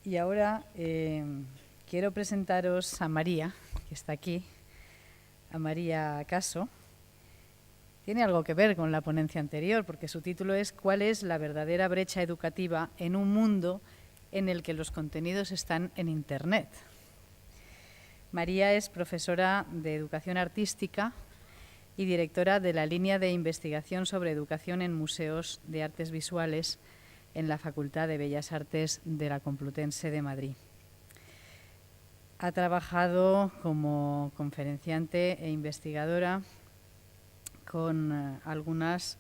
Y ahora quiero presentaros a María, que está aquí, a María Caso. Tiene algo que ver con la ponencia anterior, porque su título es ¿Cuál es la verdadera brecha educativa en un mundo en el que los contenidos están en Internet? María es profesora de Educación Artística y directora de la línea de investigación sobre educación en museos de artes visuales en la Facultad de Bellas Artes de la Complutense de Madrid. Ha trabajado como conferenciante e investigadora con algunas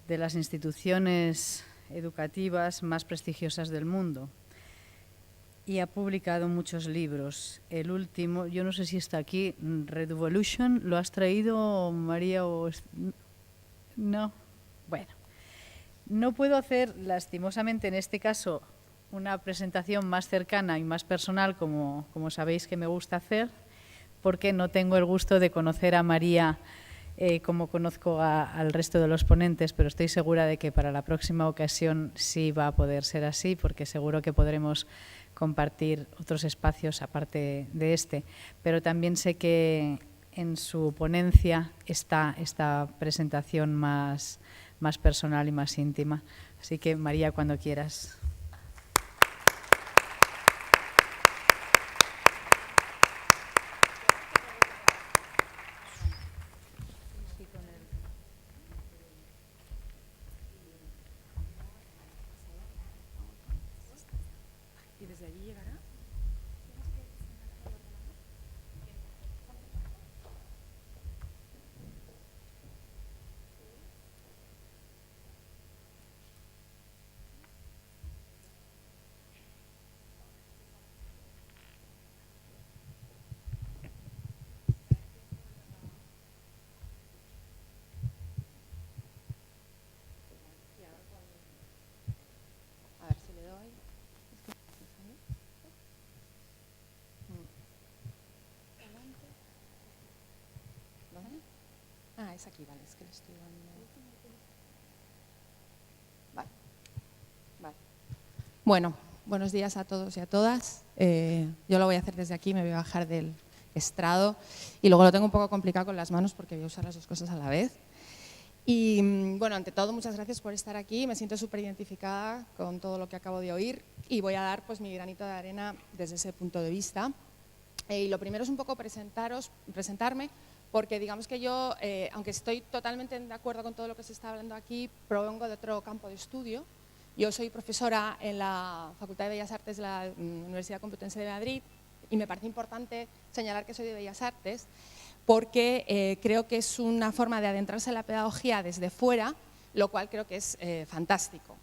de las instituciones educativas más prestigiosas del mundo y ha publicado muchos libros. El último, yo no sé si está aquí, Reduvolution, ¿lo has traído, María? O no. Bueno, no puedo hacer, lastimosamente en este caso, una presentación más cercana y más personal, como sabéis que me gusta hacer, porque no tengo el gusto de conocer a María como conozco al resto de los ponentes, pero estoy segura de que para la próxima ocasión sí va a poder ser así, porque seguro que podremos compartir otros espacios aparte de este. Pero también sé que en su ponencia está esta presentación más personal y más íntima. Así que, María, cuando quieras. ¿Y desde allí llegará? A ver si le doy. ¿Dónde? Ah, es aquí, vale, es que le estoy dando. Vale. Vale. Bueno, buenos días a todos y a todas. Yo lo voy a hacer desde aquí, me voy a bajar del estrado y luego lo tengo un poco complicado con las manos porque voy a usar las dos cosas a la vez. Y bueno, ante todo, muchas gracias por estar aquí. Me siento súper identificada con todo lo que acabo de oír y voy a dar pues mi granito de arena desde ese punto de vista. Y lo primero es un poco presentarme, porque digamos que yo, aunque estoy totalmente de acuerdo con todo lo que se está hablando aquí, provengo de otro campo de estudio. Yo soy profesora en la Facultad de Bellas Artes de la Universidad Complutense de Madrid y me parece importante señalar que soy de Bellas Artes porque creo que es una forma de adentrarse en la pedagogía desde fuera, lo cual creo que es fantástico.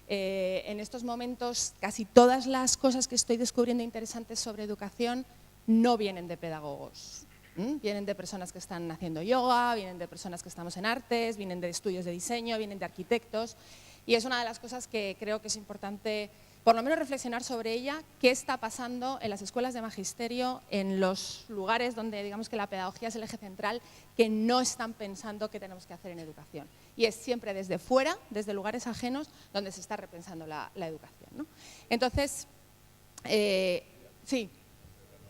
En estos momentos casi todas las cosas que estoy descubriendo interesantes sobre educación no vienen de pedagogos. Vienen de personas que están haciendo yoga, vienen de personas que estamos en artes, vienen de estudios de diseño, vienen de arquitectos. Y es una de las cosas que creo que es importante, por lo menos reflexionar sobre ella, qué está pasando en las escuelas de magisterio, en los lugares donde digamos que la pedagogía es el eje central, que no están pensando qué tenemos que hacer en educación. Y es siempre desde fuera, desde lugares ajenos, donde se está repensando la educación, ¿no? Entonces, sí,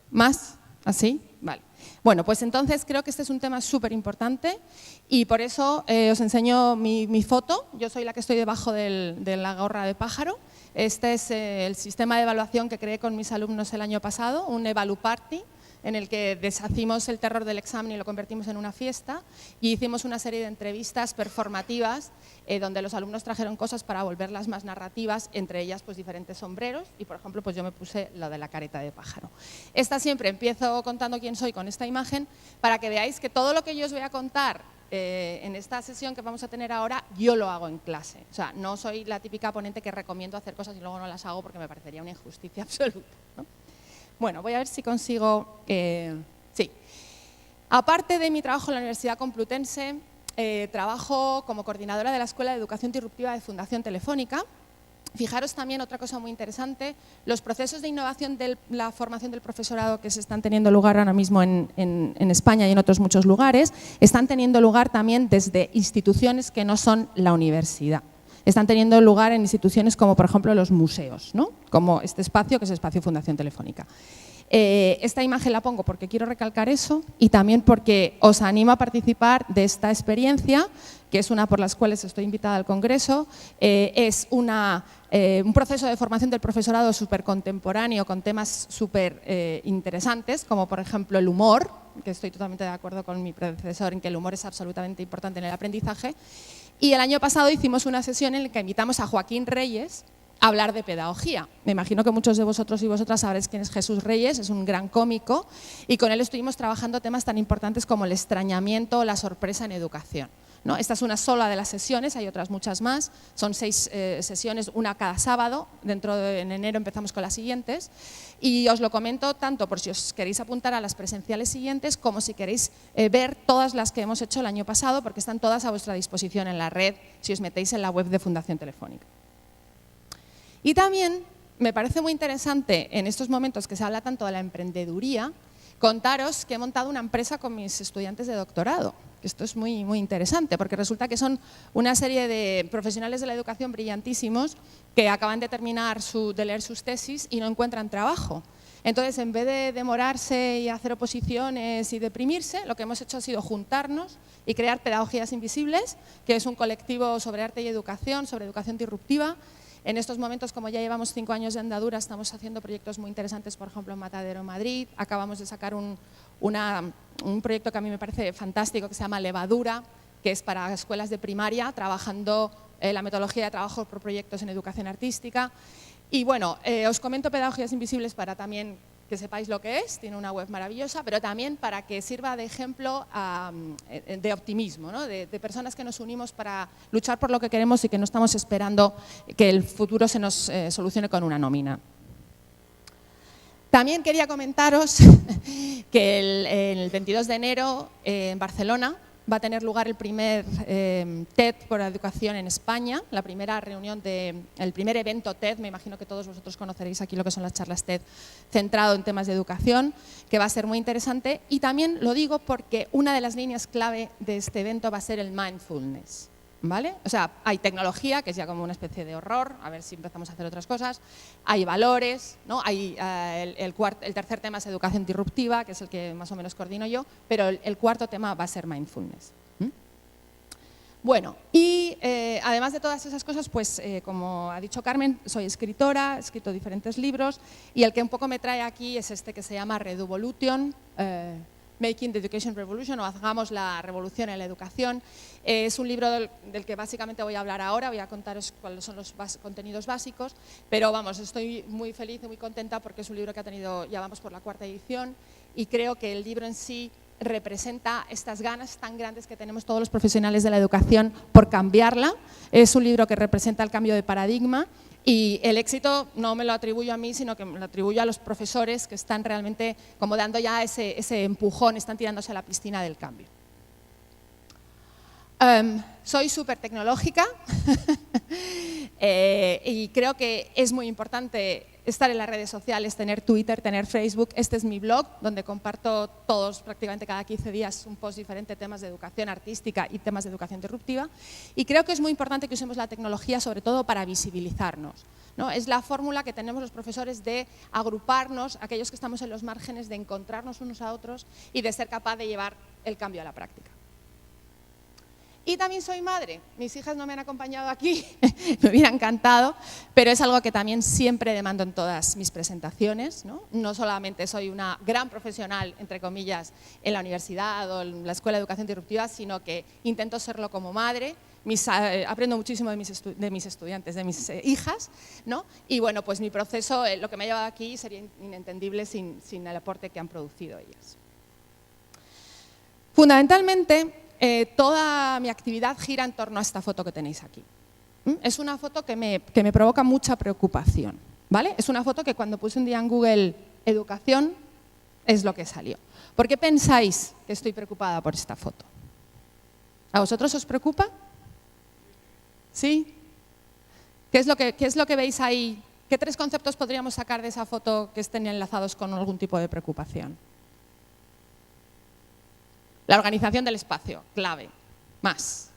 ¿más? ¿Así? Vale. Bueno, pues entonces creo que este es un tema súper importante y por eso os enseño mi foto. Yo soy la que estoy debajo de la gorra de pájaro. Este es el sistema de evaluación que creé con mis alumnos el año pasado, un EvaluParty, en el que deshacimos el terror del examen y lo convertimos en una fiesta y hicimos una serie de entrevistas performativas donde los alumnos trajeron cosas para volverlas más narrativas, entre ellas pues diferentes sombreros y por ejemplo pues yo me puse lo de la careta de pájaro. Esta siempre empiezo contando quién soy con esta imagen para que veáis que todo lo que yo os voy a contar en esta sesión que vamos a tener ahora, yo lo hago en clase. O sea, no soy la típica ponente que recomiendo hacer cosas y luego no las hago porque me parecería una injusticia absoluta, ¿no? Bueno, voy a ver si consigo… sí. Aparte de mi trabajo en la Universidad Complutense, trabajo como coordinadora de la Escuela de Educación Disruptiva de Fundación Telefónica. Fijaros también otra cosa muy interesante, los procesos de innovación de la formación del profesorado que se están teniendo lugar ahora mismo en España y en otros muchos lugares, están teniendo lugar también desde instituciones que no son la universidad. están teniendo lugar en instituciones como, por ejemplo, los museos, ¿no? Como este espacio, que es el espacio Fundación Telefónica. Esta imagen la pongo porque quiero recalcar eso y también porque os animo a participar de esta experiencia, que es una por las cuales estoy invitada al Congreso. Es un proceso de formación del profesorado súper contemporáneo con temas súper interesantes, como por ejemplo el humor, que estoy totalmente de acuerdo con mi predecesor en que el humor es absolutamente importante en el aprendizaje. Y el año pasado hicimos una sesión en la que invitamos a Joaquín Reyes a hablar de pedagogía. Me imagino que muchos de vosotros y vosotras sabréis quién es Jesús Reyes, es un gran cómico, y con él estuvimos trabajando temas tan importantes como el extrañamiento o la sorpresa en educación, ¿no? Esta es una sola de las sesiones, hay otras muchas más, son 6 sesiones, una cada sábado, en enero empezamos con las siguientes, y os lo comento tanto por si os queréis apuntar a las presenciales siguientes, como si queréis ver todas las que hemos hecho el año pasado, porque están todas a vuestra disposición en la red, si os metéis en la web de Fundación Telefónica. Y también me parece muy interesante, en estos momentos que se habla tanto de la emprendeduría, contaros que he montado una empresa con mis estudiantes de doctorado. Esto es muy, muy interesante, porque resulta que son una serie de profesionales de la educación brillantísimos que acaban de terminar de leer sus tesis y no encuentran trabajo. Entonces, en vez de demorarse y hacer oposiciones y deprimirse, lo que hemos hecho ha sido juntarnos y crear Pedagogías Invisibles, que es un colectivo sobre arte y educación, sobre educación disruptiva. En estos momentos, como ya llevamos 5 años de andadura, estamos haciendo proyectos muy interesantes, por ejemplo, en Matadero, Madrid. Acabamos de sacar un proyecto que a mí me parece fantástico, que se llama Levadura, que es para escuelas de primaria, trabajando la metodología de trabajo por proyectos en educación artística. Y bueno, os comento Pedagogías Invisibles para también que sepáis lo que es, tiene una web maravillosa, pero también para que sirva de ejemplo de optimismo, ¿no? de personas que nos unimos para luchar por lo que queremos y que no estamos esperando que el futuro se nos solucione con una nómina. También quería comentaros que el 22 de enero en Barcelona va a tener lugar el primer TED por la educación en España, la primera reunión el primer evento TED, me imagino que todos vosotros conoceréis aquí lo que son las charlas TED, centrado en temas de educación, que va a ser muy interesante. Y también lo digo porque una de las líneas clave de este evento va a ser el mindfulness, ¿vale? O sea, hay tecnología, que es ya como una especie de horror, a ver si empezamos a hacer otras cosas, hay valores, ¿no? Hay, el tercer tema es educación disruptiva, que es el que más o menos coordino yo, pero el cuarto tema va a ser mindfulness. Bueno, y además de todas esas cosas, pues como ha dicho Carmen, soy escritora, he escrito diferentes libros, y el que un poco me trae aquí es este que se llama Reduvolution, Making the Education Revolution, o Hagamos la revolución en la educación. Es un libro del que básicamente voy a hablar ahora, voy a contaros cuáles son los contenidos básicos, pero vamos, estoy muy feliz y muy contenta porque es un libro que ha tenido, ya vamos por la 4ª edición, y creo que el libro en sí representa estas ganas tan grandes que tenemos todos los profesionales de la educación por cambiarla. Es un libro que representa el cambio de paradigma. Y el éxito no me lo atribuyo a mí, sino que me lo atribuyo a los profesores que están realmente como dando ya ese empujón, están tirándose a la piscina del cambio. Soy súper tecnológica y creo que es muy importante estar en las redes sociales, tener Twitter, tener Facebook. Este es mi blog, donde comparto prácticamente cada 15 días, un post diferente, temas de educación artística y temas de educación disruptiva. Y creo que es muy importante que usemos la tecnología, sobre todo para visibilizarnos, ¿no? Es la fórmula que tenemos los profesores de agruparnos, aquellos que estamos en los márgenes, de encontrarnos unos a otros y de ser capaz de llevar el cambio a la práctica. Y también soy madre. Mis hijas no me han acompañado aquí, me hubiera encantado, pero es algo que también siempre demando en todas mis presentaciones, ¿no? No solamente soy una gran profesional, entre comillas, en la universidad o en la Escuela de Educación Disruptiva, sino que intento serlo como madre. Aprendo muchísimo de mis estudiantes, de mis hijas, ¿no? Y bueno, pues mi proceso, lo que me ha llevado aquí sería inentendible sin el aporte que han producido ellas. Fundamentalmente, toda mi actividad gira en torno a esta foto que tenéis aquí. Es una foto que me provoca mucha preocupación, ¿vale? Es una foto que cuando puse un día en Google educación es lo que salió. ¿Por qué pensáis que estoy preocupada por esta foto? ¿A vosotros os preocupa? ¿Sí? ¿Qué es lo que veis ahí? ¿Qué 3 conceptos podríamos sacar de esa foto que estén enlazados con algún tipo de preocupación? La organización del espacio, clave. Más.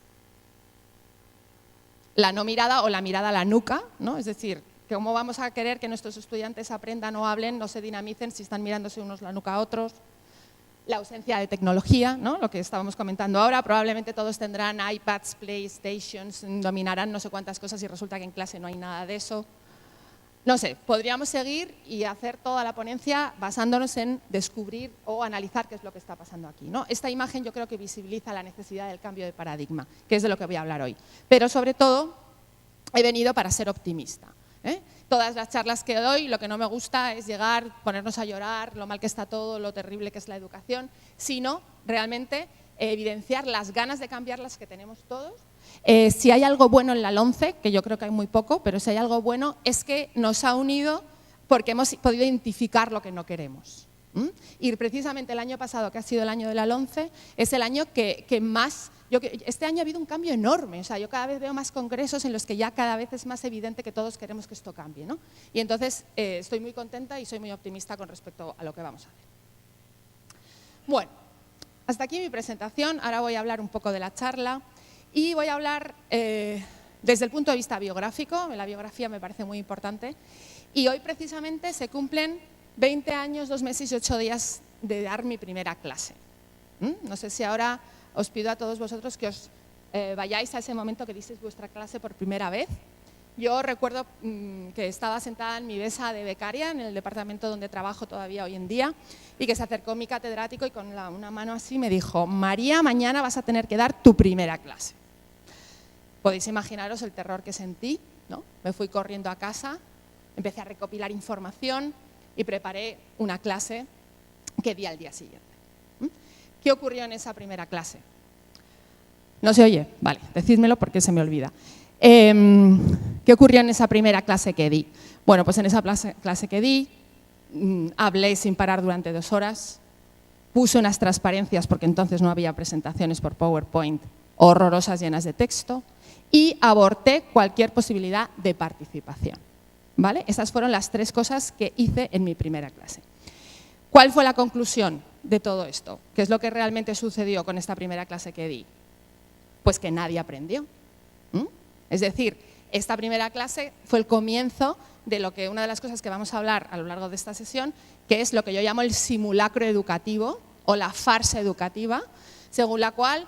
la no mirada o la mirada a la nuca, ¿no? Es decir, ¿cómo vamos a querer que nuestros estudiantes aprendan o hablen, no se dinamicen si están mirándose unos la nuca a otros? La ausencia de tecnología, ¿no? Lo que estábamos comentando ahora, probablemente todos tendrán iPads, PlayStations, dominarán no sé cuántas cosas y resulta que en clase no hay nada de eso. No sé, podríamos seguir y hacer toda la ponencia basándonos en descubrir o analizar qué es lo que está pasando aquí, ¿no? Esta imagen yo creo que visibiliza la necesidad del cambio de paradigma, que es de lo que voy a hablar hoy. Pero sobre todo he venido para ser optimista, ¿eh? Todas las charlas que doy, lo que no me gusta es llegar, ponernos a llorar, lo mal que está todo, lo terrible que es la educación, sino realmente evidenciar las ganas de cambiarlas que tenemos todos. Si hay algo bueno en la LOMCE, que yo creo que hay muy poco, pero si hay algo bueno es que nos ha unido porque hemos podido identificar lo que no queremos. Y precisamente el año pasado, que ha sido el año de la LOMCE, es el año que más... Este año ha habido un cambio enorme, o sea, yo cada vez veo más congresos en los que ya cada vez es más evidente que todos queremos que esto cambie, ¿no? Y entonces estoy muy contenta y soy muy optimista con respecto a lo que vamos a hacer. Bueno, hasta aquí mi presentación, ahora voy a hablar un poco de la charla y voy a hablar desde el punto de vista biográfico, la biografía me parece muy importante, y hoy precisamente se cumplen 20 años, 2 meses y 8 días de dar mi primera clase. No sé si ahora os pido a todos vosotros que os vayáis a ese momento que disteis vuestra clase por primera vez. Yo recuerdo que estaba sentada en mi mesa de becaria en el departamento donde trabajo todavía hoy en día y que se acercó mi catedrático y con una mano así me dijo: María, mañana vas a tener que dar tu primera clase. Podéis imaginaros el terror que sentí, ¿no? Me fui corriendo a casa, empecé a recopilar información y preparé una clase que di al día siguiente. ¿Qué ocurrió en esa primera clase? ¿No se oye? Vale, decídmelo porque se me olvida. ¿Qué ocurrió en esa primera clase que di? Bueno, pues en esa clase que di, hablé sin parar durante 2 horas, puse unas transparencias, porque entonces no había presentaciones por PowerPoint horrorosas llenas de texto, y aborté cualquier posibilidad de participación, ¿vale? Esas fueron las 3 cosas que hice en mi primera clase. ¿Cuál fue la conclusión de todo esto? ¿Qué es lo que realmente sucedió con esta primera clase que di? Pues que nadie aprendió. Es decir, esta primera clase fue el comienzo de lo que una de las cosas que vamos a hablar a lo largo de esta sesión, que es lo que yo llamo el simulacro educativo o la farsa educativa, según la cual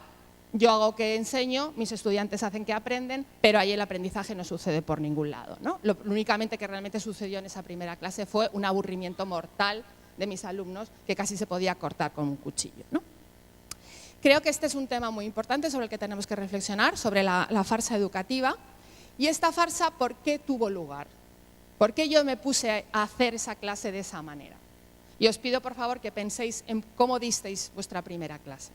yo hago que enseño, mis estudiantes hacen que aprenden, pero ahí el aprendizaje no sucede por ningún lado, ¿no? Lo únicamente que realmente sucedió en esa primera clase fue un aburrimiento mortal de mis alumnos que casi se podía cortar con un cuchillo, ¿no? Creo que este es un tema muy importante sobre el que tenemos que reflexionar, sobre la farsa educativa. Y esta farsa, ¿por qué tuvo lugar? ¿Por qué yo me puse a hacer esa clase de esa manera? Y os pido, por favor, que penséis en cómo disteis vuestra primera clase.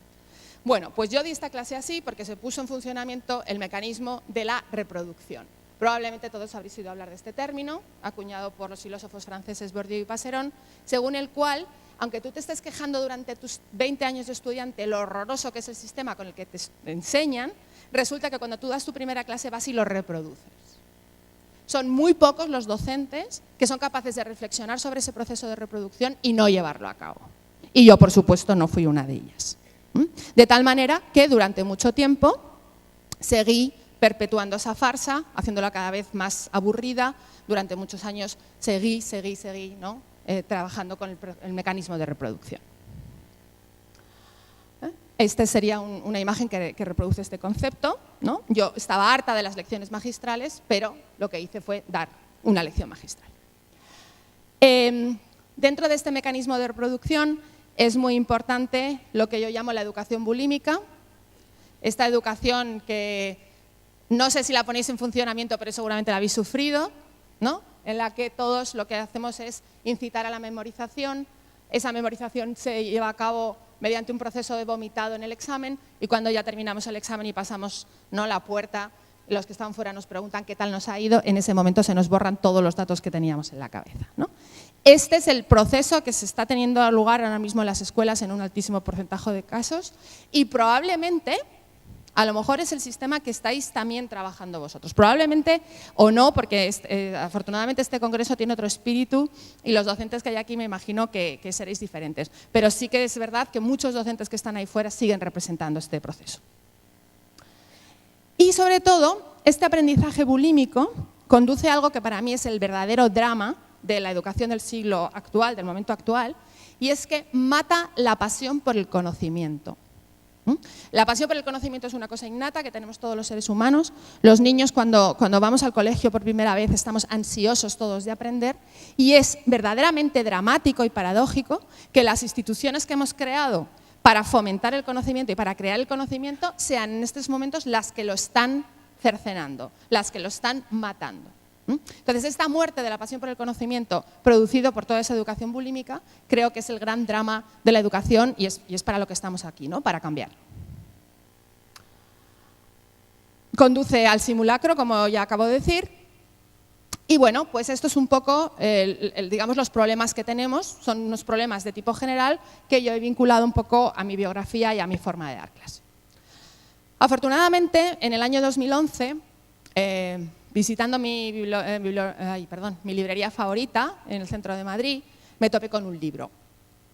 Bueno, pues yo di esta clase así porque se puso en funcionamiento el mecanismo de la reproducción. Probablemente todos habréis oído hablar de este término, acuñado por los filósofos franceses Bourdieu y Passeron, según el cual, aunque tú te estés quejando durante tus 20 años de estudiante lo horroroso que es el sistema con el que te enseñan, resulta que cuando tú das tu primera clase vas y lo reproduces. Son muy pocos los docentes que son capaces de reflexionar sobre ese proceso de reproducción y no llevarlo a cabo. Y yo, por supuesto, no fui una de ellas. De tal manera que durante mucho tiempo seguí perpetuando esa farsa, haciéndola cada vez más aburrida. Durante muchos años seguí, ¿no? Trabajando con el mecanismo de reproducción. Esta sería una imagen que reproduce este concepto, ¿no? Yo estaba harta de las lecciones magistrales, pero lo que hice fue dar una lección magistral. Dentro de este mecanismo de reproducción es muy importante lo que yo llamo la educación bulímica. Esta educación que no sé si la ponéis en funcionamiento, pero seguramente la habéis sufrido, ¿no? En la que todos lo que hacemos es incitar a la memorización. Esa memorización se lleva a cabo mediante un proceso de vomitado en el examen y cuando ya terminamos el examen y pasamos, ¿no?, la puerta, los que están fuera nos preguntan qué tal nos ha ido, en ese momento se nos borran todos los datos que teníamos en la cabeza, ¿no? Este es el proceso que se está teniendo lugar ahora mismo en las escuelas en un altísimo porcentaje de casos y probablemente, a lo mejor es el sistema que estáis también trabajando vosotros. Probablemente o no, porque afortunadamente este congreso tiene otro espíritu y los docentes que hay aquí me imagino que seréis diferentes. Pero sí que es verdad que muchos docentes que están ahí fuera siguen representando este proceso. Y sobre todo, este aprendizaje bulímico conduce a algo que para mí es el verdadero drama de la educación del siglo actual, del momento actual, y es que mata la pasión por el conocimiento. La pasión por el conocimiento es una cosa innata que tenemos todos los seres humanos. Los niños cuando vamos al colegio por primera vez estamos ansiosos todos de aprender y es verdaderamente dramático y paradójico que las instituciones que hemos creado para fomentar el conocimiento y para crear el conocimiento sean en estos momentos las que lo están cercenando, las que lo están matando. Entonces, esta muerte de la pasión por el conocimiento producido por toda esa educación bulímica creo que es el gran drama de la educación y es para lo que estamos aquí, ¿no? Para cambiar. Conduce al simulacro, como ya acabo de decir, y bueno, pues esto es un poco, digamos, los problemas que tenemos, son unos problemas de tipo general que yo he vinculado un poco a mi biografía y a mi forma de dar clase. Afortunadamente, en el año 2011, visitando mi librería favorita en el centro de Madrid, me topé con un libro.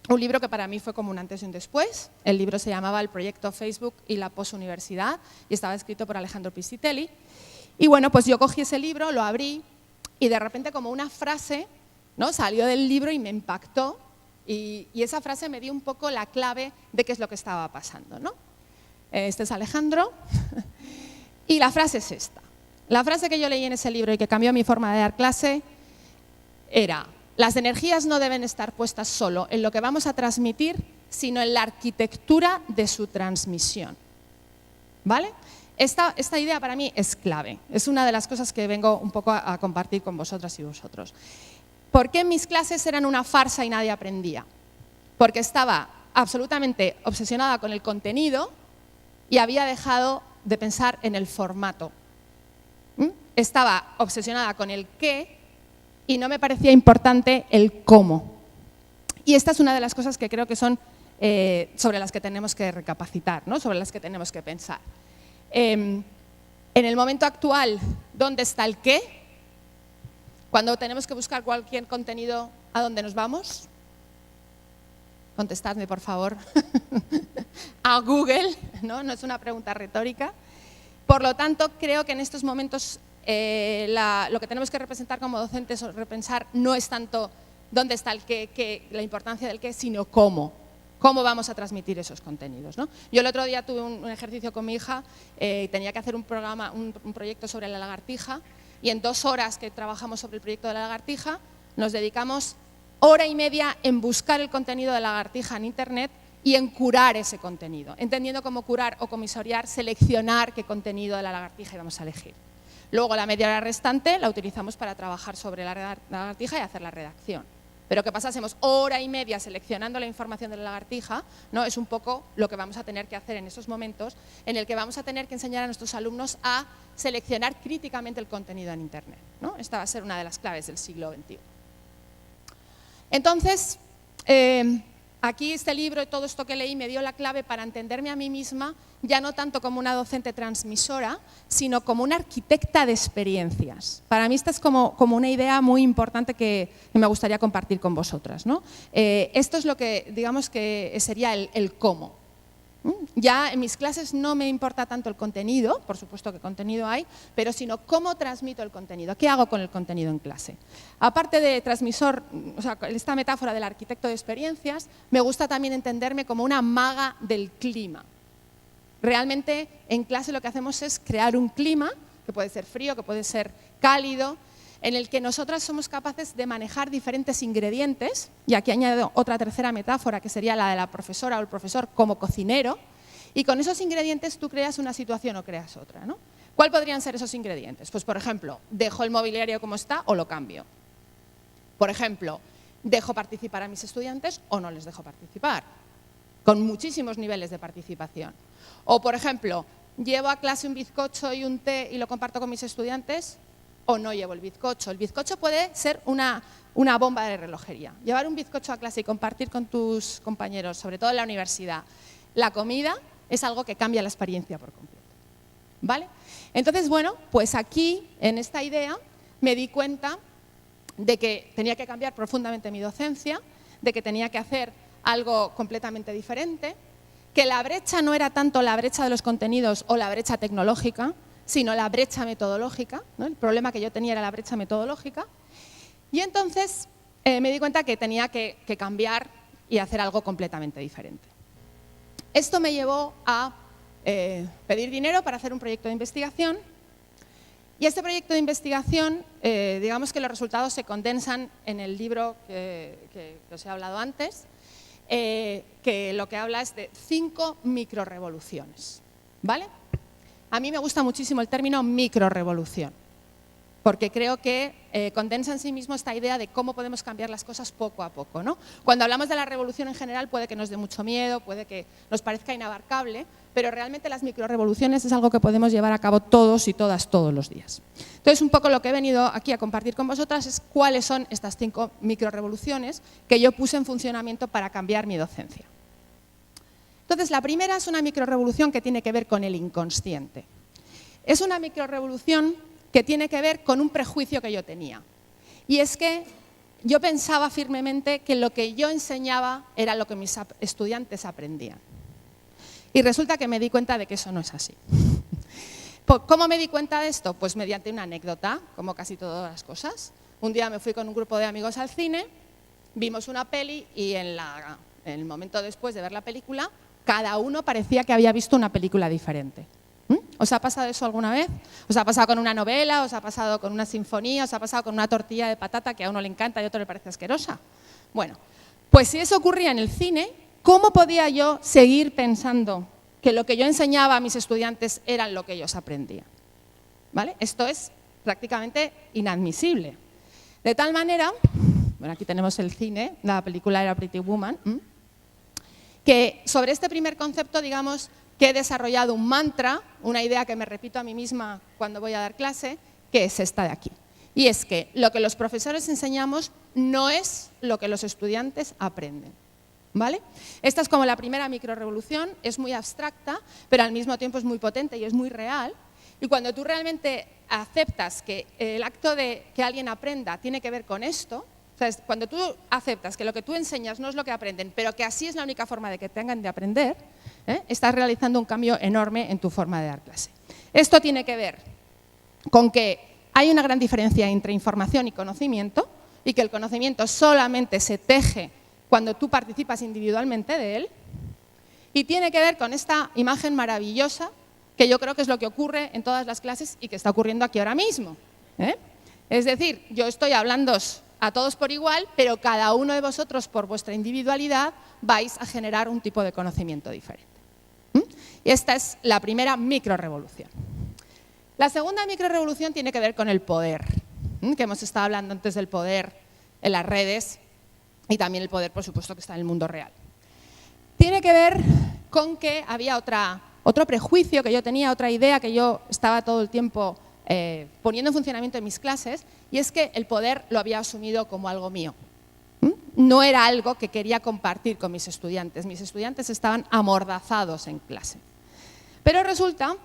Un libro que para mí fue como un antes y un después. El libro se llamaba El proyecto Facebook y la posuniversidad y estaba escrito por Alejandro Piscitelli. Y bueno, pues yo cogí ese libro, lo abrí y de repente como una frase, ¿no?, salió del libro y me impactó y esa frase me dio un poco la clave de qué es lo que estaba pasando, ¿no? Este es Alejandro y la frase es esta. La frase que yo leí en ese libro y que cambió mi forma de dar clase era: las energías no deben estar puestas solo en lo que vamos a transmitir, sino en la arquitectura de su transmisión. ¿Vale? Esta idea para mí es clave. Es una de las cosas que vengo un poco a compartir con vosotras y vosotros. ¿Por qué mis clases eran una farsa y nadie aprendía? Porque estaba absolutamente obsesionada con el contenido y había dejado de pensar en el formato. Estaba obsesionada con el qué y no me parecía importante el cómo. Y esta es una de las cosas que creo que son sobre las que tenemos que recapacitar, ¿no?, sobre las que tenemos que pensar. En el momento actual, ¿dónde está el qué? Cuando tenemos que buscar cualquier contenido, ¿a dónde nos vamos? Contestadme, por favor. A Google, ¿no? No es una pregunta retórica. Por lo tanto, creo que en estos momentos lo que tenemos que representar como docentes o repensar no es tanto dónde está el qué, la importancia del qué, sino cómo vamos a transmitir esos contenidos, ¿no? Yo el otro día tuve un ejercicio con mi hija, tenía que hacer un proyecto sobre la lagartija y en 2 horas que trabajamos sobre el proyecto de la lagartija nos dedicamos 1 hora y media en buscar el contenido de la lagartija en Internet y en curar ese contenido, entendiendo cómo curar o comisoriar, seleccionar qué contenido de la lagartija íbamos a elegir. Luego la media hora restante la utilizamos para trabajar sobre la lagartija y hacer la redacción. Pero que pasásemos 1 hora y media seleccionando la información de la lagartija, ¿no?, es un poco lo que vamos a tener que hacer en esos momentos en el que vamos a tener que enseñar a nuestros alumnos a seleccionar críticamente el contenido en Internet, ¿no? Esta va a ser una de las claves del siglo XXI. Entonces, aquí este libro y todo esto que leí me dio la clave para entenderme a mí misma, ya no tanto como una docente transmisora, sino como una arquitecta de experiencias. Para mí esta es como una idea muy importante que me gustaría compartir con vosotras, ¿no? Esto es lo que, digamos, que sería el cómo. Ya en mis clases no me importa tanto el contenido, por supuesto que contenido hay, pero sino cómo transmito el contenido, qué hago con el contenido en clase. Aparte de transmisor, o sea, esta metáfora del arquitecto de experiencias, me gusta también entenderme como una maga del clima. Realmente en clase lo que hacemos es crear un clima, que puede ser frío, que puede ser cálido, en el que nosotras somos capaces de manejar diferentes ingredientes, y aquí añado otra tercera metáfora que sería la de la profesora o el profesor como cocinero, y con esos ingredientes tú creas una situación o creas otra, ¿no? ¿Cuál podrían ser esos ingredientes? Pues por ejemplo, ¿dejo el mobiliario como está o lo cambio? Por ejemplo, ¿dejo participar a mis estudiantes o no les dejo participar? Con muchísimos niveles de participación. O por ejemplo, ¿llevo a clase un bizcocho y un té y lo comparto con mis estudiantes? ¿O no llevo el bizcocho? El bizcocho puede ser una bomba de relojería. Llevar un bizcocho a clase y compartir con tus compañeros, sobre todo en la universidad, la comida es algo que cambia la experiencia por completo. ¿Vale? Entonces, bueno, pues aquí, en esta idea, me di cuenta de que tenía que cambiar profundamente mi docencia, de que tenía que hacer algo completamente diferente, que la brecha no era tanto la brecha de los contenidos o la brecha tecnológica, sino la brecha metodológica, ¿no? El problema que yo tenía era la brecha metodológica. Y entonces me di cuenta que tenía que cambiar y hacer algo completamente diferente. Esto me llevó a pedir dinero para hacer un proyecto de investigación. Y este proyecto de investigación, digamos que los resultados se condensan en el libro que os he hablado antes, que lo que habla es de 5 microrevoluciones, ¿vale? A mí me gusta muchísimo el término microrevolución, porque creo que condensa en sí mismo esta idea de cómo podemos cambiar las cosas poco a poco, ¿no? Cuando hablamos de la revolución en general puede que nos dé mucho miedo, puede que nos parezca inabarcable, pero realmente las microrevoluciones es algo que podemos llevar a cabo todos y todas todos los días. Entonces, un poco lo que he venido aquí a compartir con vosotras es cuáles son estas 5 microrevoluciones que yo puse en funcionamiento para cambiar mi docencia. Entonces, la primera es una microrevolución que tiene que ver con el inconsciente. Es una microrevolución que tiene que ver con un prejuicio que yo tenía. Y es que yo pensaba firmemente que lo que yo enseñaba era lo que mis estudiantes aprendían. Y resulta que me di cuenta de que eso no es así. ¿Cómo me di cuenta de esto? Pues mediante una anécdota, como casi todas las cosas. Un día me fui con un grupo de amigos al cine, vimos una peli y en el momento después de ver la película, cada uno parecía que había visto una película diferente. ¿Os ha pasado eso alguna vez? ¿Os ha pasado con una novela? ¿Os ha pasado con una sinfonía? ¿Os ha pasado con una tortilla de patata que a uno le encanta y a otro le parece asquerosa? Bueno, pues si eso ocurría en el cine, ¿cómo podía yo seguir pensando que lo que yo enseñaba a mis estudiantes era lo que ellos aprendían? ¿Vale? Esto es prácticamente inadmisible. De tal manera, bueno, aquí tenemos el cine, la película era Pretty Woman, que sobre este primer concepto, digamos, que he desarrollado un mantra, una idea que me repito a mí misma cuando voy a dar clase, que es esta de aquí. Y es que lo que los profesores enseñamos no es lo que los estudiantes aprenden. ¿Vale? Esta es como la primera microrevolución, es muy abstracta, pero al mismo tiempo es muy potente y es muy real. Y cuando tú realmente aceptas que el acto de que alguien aprenda tiene que ver con esto, o sea, cuando tú aceptas que lo que tú enseñas no es lo que aprenden, pero que así es la única forma de que tengan de aprender, estás realizando un cambio enorme en tu forma de dar clase. Esto tiene que ver con que hay una gran diferencia entre información y conocimiento, y que el conocimiento solamente se teje cuando tú participas individualmente de él, y tiene que ver con esta imagen maravillosa que yo creo que es lo que ocurre en todas las clases y que está ocurriendo aquí ahora mismo. Es decir, yo estoy hablando a todos por igual, pero cada uno de vosotros por vuestra individualidad vais a generar un tipo de conocimiento diferente. Y esta es la primera microrevolución. La segunda microrevolución tiene que ver con el poder, que hemos estado hablando antes del poder en las redes, y también el poder, por supuesto, que está en el mundo real. Tiene que ver con que había otro prejuicio que yo tenía, otra idea que yo estaba todo el tiempo poniendo en funcionamiento en mis clases, y es que el poder lo había asumido como algo mío. No era algo que quería compartir con mis estudiantes. Mis estudiantes estaban amordazados en clase. Pero resulta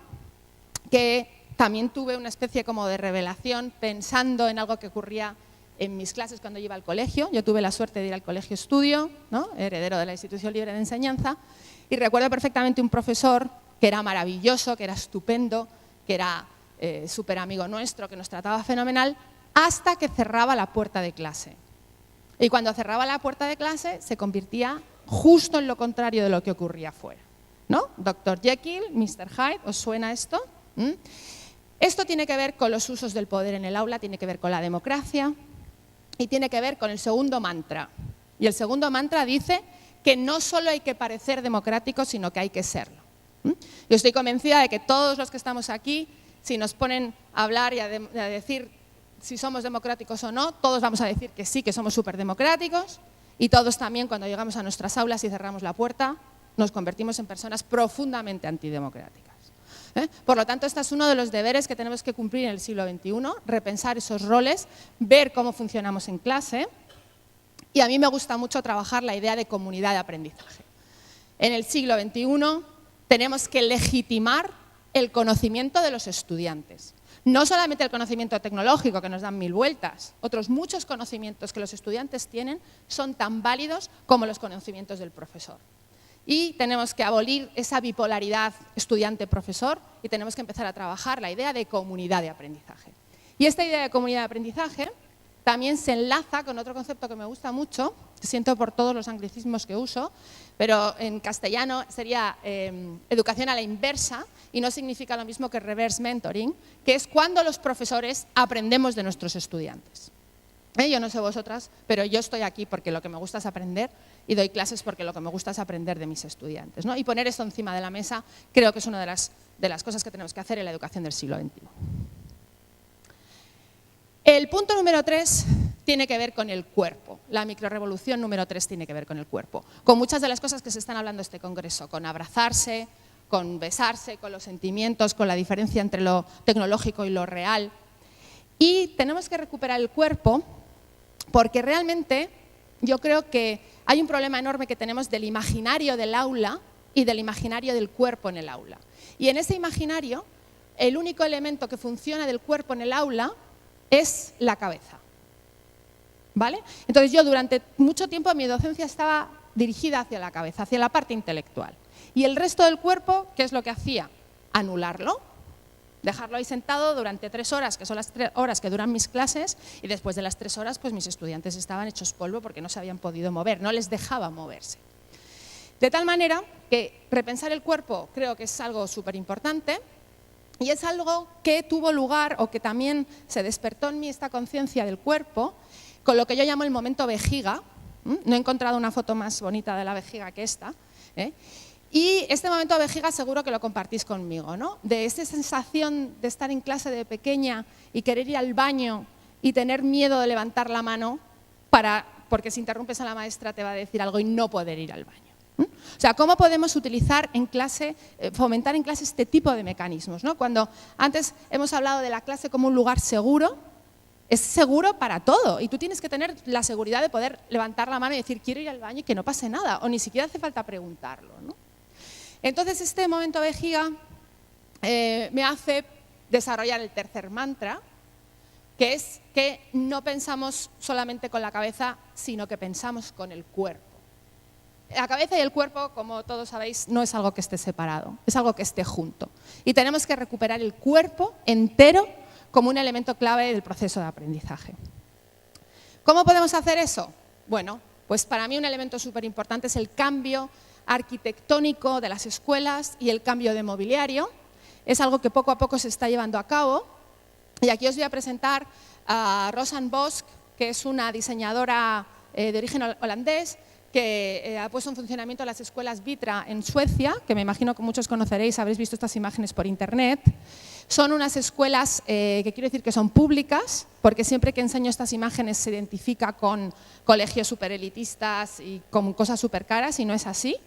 que también tuve una especie como de revelación pensando en algo que ocurría en mis clases cuando yo iba al colegio. Yo tuve la suerte de ir al colegio estudio, ¿no? Heredero de la Institución Libre de Enseñanza, y recuerdo perfectamente un profesor que era maravilloso, que era estupendo, que era súper amigo nuestro, que nos trataba fenomenal, hasta que cerraba la puerta de clase. Y cuando cerraba la puerta de clase se convertía justo en lo contrario de lo que ocurría afuera, ¿no? Dr. Jekyll, Mr. Hyde, ¿os suena esto? Esto tiene que ver con los usos del poder en el aula, tiene que ver con la democracia y tiene que ver con el segundo mantra. Y el segundo mantra dice que no solo hay que parecer democráticos, sino que hay que serlo. Yo estoy convencida de que todos los que estamos aquí, si nos ponen a hablar y a decir si somos democráticos o no, todos vamos a decir que sí, que somos súper democráticos, y todos también cuando llegamos a nuestras aulas y cerramos la puerta nos convertimos en personas profundamente antidemocráticas. Por lo tanto, este es uno de los deberes que tenemos que cumplir en el siglo XXI, repensar esos roles, ver cómo funcionamos en clase, y a mí me gusta mucho trabajar la idea de comunidad de aprendizaje. En el siglo XXI tenemos que legitimar el conocimiento de los estudiantes. No solamente el conocimiento tecnológico, que nos dan mil vueltas, otros muchos conocimientos que los estudiantes tienen son tan válidos como los conocimientos del profesor. Y tenemos que abolir esa bipolaridad estudiante-profesor y tenemos que empezar a trabajar la idea de comunidad de aprendizaje. Y esta idea de comunidad de aprendizaje también se enlaza con otro concepto que me gusta mucho, siento por todos los anglicismos que uso, pero en castellano sería educación a la inversa y no significa lo mismo que reverse mentoring, que es cuando los profesores aprendemos de nuestros estudiantes. Yo no sé vosotras, pero yo estoy aquí porque lo que me gusta es aprender y doy clases porque lo que me gusta es aprender de mis estudiantes, ¿no? Y poner esto encima de la mesa creo que es una de las cosas que tenemos que hacer en la educación del siglo XXI. El punto número 3 tiene que ver con el cuerpo. La microrevolución número 3 tiene que ver con el cuerpo. Con muchas de las cosas que se están hablando en este congreso, con abrazarse, con besarse, con los sentimientos, con la diferencia entre lo tecnológico y lo real. Y tenemos que recuperar el cuerpo porque realmente yo creo que hay un problema enorme que tenemos del imaginario del aula y del imaginario del cuerpo en el aula. Y en ese imaginario, el único elemento que funciona del cuerpo en el aula es la cabeza. ¿Vale? Entonces yo durante mucho tiempo mi docencia estaba dirigida hacia la cabeza, hacia la parte intelectual. Y el resto del cuerpo, ¿qué es lo que hacía? Anularlo, dejarlo ahí sentado durante 3 horas, que son las 3 horas que duran mis clases, y después de las 3 horas pues mis estudiantes estaban hechos polvo porque no se habían podido mover, no les dejaba moverse. De tal manera que repensar el cuerpo creo que es algo súper importante. Y es algo que tuvo lugar o que también se despertó en mí esta conciencia del cuerpo con lo que yo llamo el momento vejiga. No he encontrado una foto más bonita de la vejiga que esta. Y este momento vejiga seguro que lo compartís conmigo, ¿no? De esa sensación de estar en clase de pequeña y querer ir al baño y tener miedo de levantar la mano porque si interrumpes a la maestra te va a decir algo y no poder ir al baño. O sea, ¿cómo podemos utilizar en clase, fomentar en clase este tipo de mecanismos, ¿no? Cuando antes hemos hablado de la clase como un lugar seguro, es seguro para todo y tú tienes que tener la seguridad de poder levantar la mano y decir quiero ir al baño y que no pase nada, o ni siquiera hace falta preguntarlo, ¿no? Entonces este momento vejiga me hace desarrollar el tercer mantra, que es que no pensamos solamente con la cabeza, sino que pensamos con el cuerpo. La cabeza y el cuerpo, como todos sabéis, no es algo que esté separado, es algo que esté junto. Y tenemos que recuperar el cuerpo entero como un elemento clave del proceso de aprendizaje. ¿Cómo podemos hacer eso? Bueno, pues para mí un elemento súper importante es el cambio arquitectónico de las escuelas y el cambio de mobiliario. Es algo que poco a poco se está llevando a cabo. Y aquí os voy a presentar a Rosanne Bosch, que es una diseñadora de origen holandés, que ha puesto en funcionamiento las escuelas Vitra en Suecia, que me imagino que muchos conoceréis, habréis visto estas imágenes por internet. Son unas escuelas que quiero decir que son públicas, porque siempre que enseño estas imágenes se identifica con colegios superelitistas y con cosas súper caras, y no es así.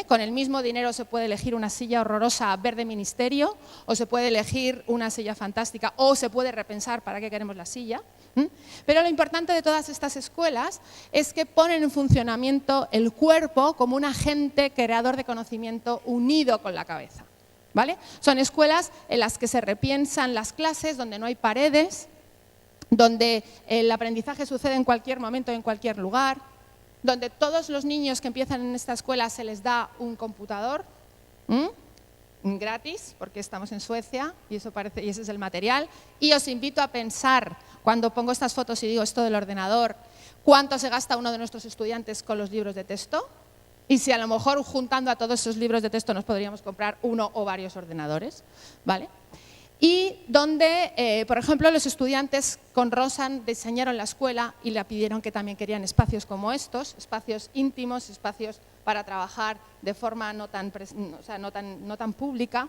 Con el mismo dinero se puede elegir una silla horrorosa verde ministerio, o se puede elegir una silla fantástica, o se puede repensar para qué queremos la silla. Pero lo importante de todas estas escuelas es que ponen en funcionamiento el cuerpo como un agente creador de conocimiento unido con la cabeza, ¿vale? Son escuelas en las que se repiensan las clases, donde no hay paredes, donde el aprendizaje sucede en cualquier momento, en cualquier lugar, donde todos los niños que empiezan en esta escuela se les da un computador gratis, porque estamos en Suecia y ese es el material. Y os invito a pensar, cuando pongo estas fotos y digo esto del ordenador, cuánto se gasta uno de nuestros estudiantes con los libros de texto, y si a lo mejor juntando a todos esos libros de texto nos podríamos comprar uno o varios ordenadores, ¿vale? Y donde, por ejemplo, los estudiantes con Rosanne diseñaron la escuela y le pidieron que también querían espacios como estos, espacios íntimos, espacios para trabajar de forma no tan pública.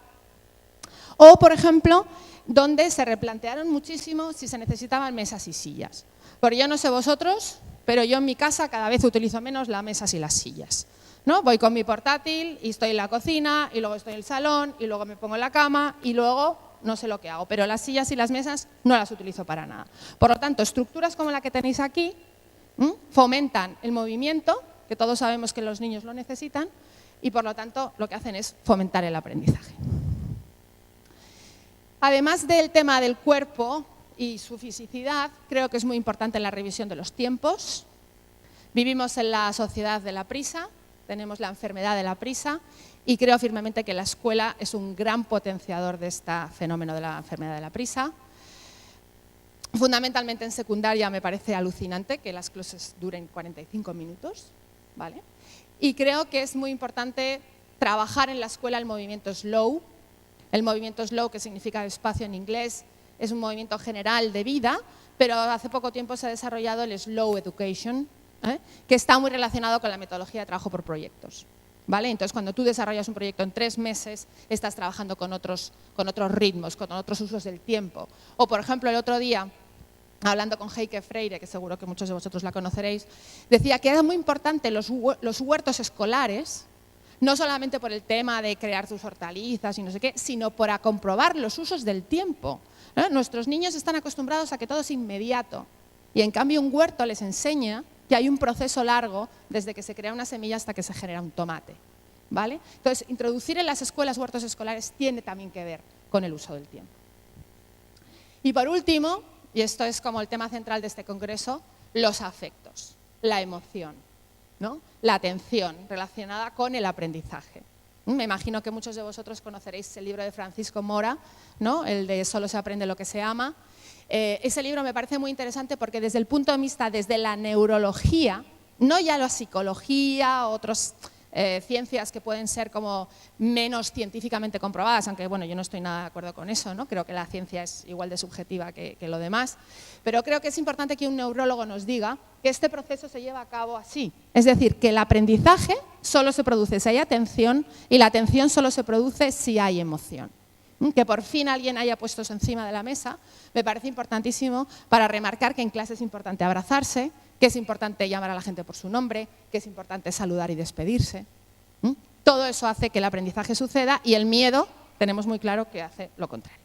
O, por ejemplo, donde se replantearon muchísimo si se necesitaban mesas y sillas. Porque yo no sé vosotros, pero yo en mi casa cada vez utilizo menos las mesas y las sillas, ¿no? Voy con mi portátil y estoy en la cocina, y luego estoy en el salón, y luego me pongo en la cama, y luego no sé lo que hago. Pero las sillas y las mesas no las utilizo para nada. Por lo tanto, estructuras como la que tenéis aquí fomentan el movimiento, que todos sabemos que los niños lo necesitan, y por lo tanto lo que hacen es fomentar el aprendizaje. Además del tema del cuerpo y su fisicidad, creo que es muy importante la revisión de los tiempos. Vivimos en la sociedad de la prisa, tenemos la enfermedad de la prisa y creo firmemente que la escuela es un gran potenciador de este fenómeno de la enfermedad de la prisa. Fundamentalmente en secundaria me parece alucinante que las clases duren 45 minutos, ¿vale? Y creo que es muy importante trabajar en la escuela el movimiento slow. El movimiento slow, que significa despacio en inglés, es un movimiento general de vida, pero hace poco tiempo se ha desarrollado el slow education, que está muy relacionado con la metodología de trabajo por proyectos, ¿vale? Entonces, cuando tú desarrollas un proyecto en 3 meses, estás trabajando con otros ritmos, con otros usos del tiempo. O, por ejemplo, el otro día, hablando con Heike Freire, que seguro que muchos de vosotros la conoceréis, decía que era muy importante los huertos escolares, no solamente por el tema de crear tus hortalizas y no sé qué, sino para comprobar los usos del tiempo. Nuestros niños están acostumbrados a que todo es inmediato y en cambio un huerto les enseña que hay un proceso largo desde que se crea una semilla hasta que se genera un tomate, ¿vale? Entonces, introducir en las escuelas huertos escolares tiene también que ver con el uso del tiempo. Y por último, y esto es como el tema central de este congreso, los afectos, la emoción, ¿no? La atención relacionada con el aprendizaje. Me imagino que muchos de vosotros conoceréis el libro de Francisco Mora, ¿no? El de Solo se aprende lo que se ama. Ese libro me parece muy interesante porque desde el punto de vista, desde la neurología, no ya la psicología, otras ciencias que pueden ser como menos científicamente comprobadas, aunque bueno, yo no estoy nada de acuerdo con eso, ¿no? Creo que la ciencia es igual de subjetiva que lo demás, pero creo que es importante que un neurólogo nos diga que este proceso se lleva a cabo así. Es decir, que el aprendizaje solo se produce si hay atención y la atención solo se produce si hay emoción. Que por fin alguien haya puesto eso encima de la mesa me parece importantísimo para remarcar que en clase es importante abrazarse, que es importante llamar a la gente por su nombre, que es importante saludar y despedirse. Todo eso hace que el aprendizaje suceda y el miedo tenemos muy claro que hace lo contrario.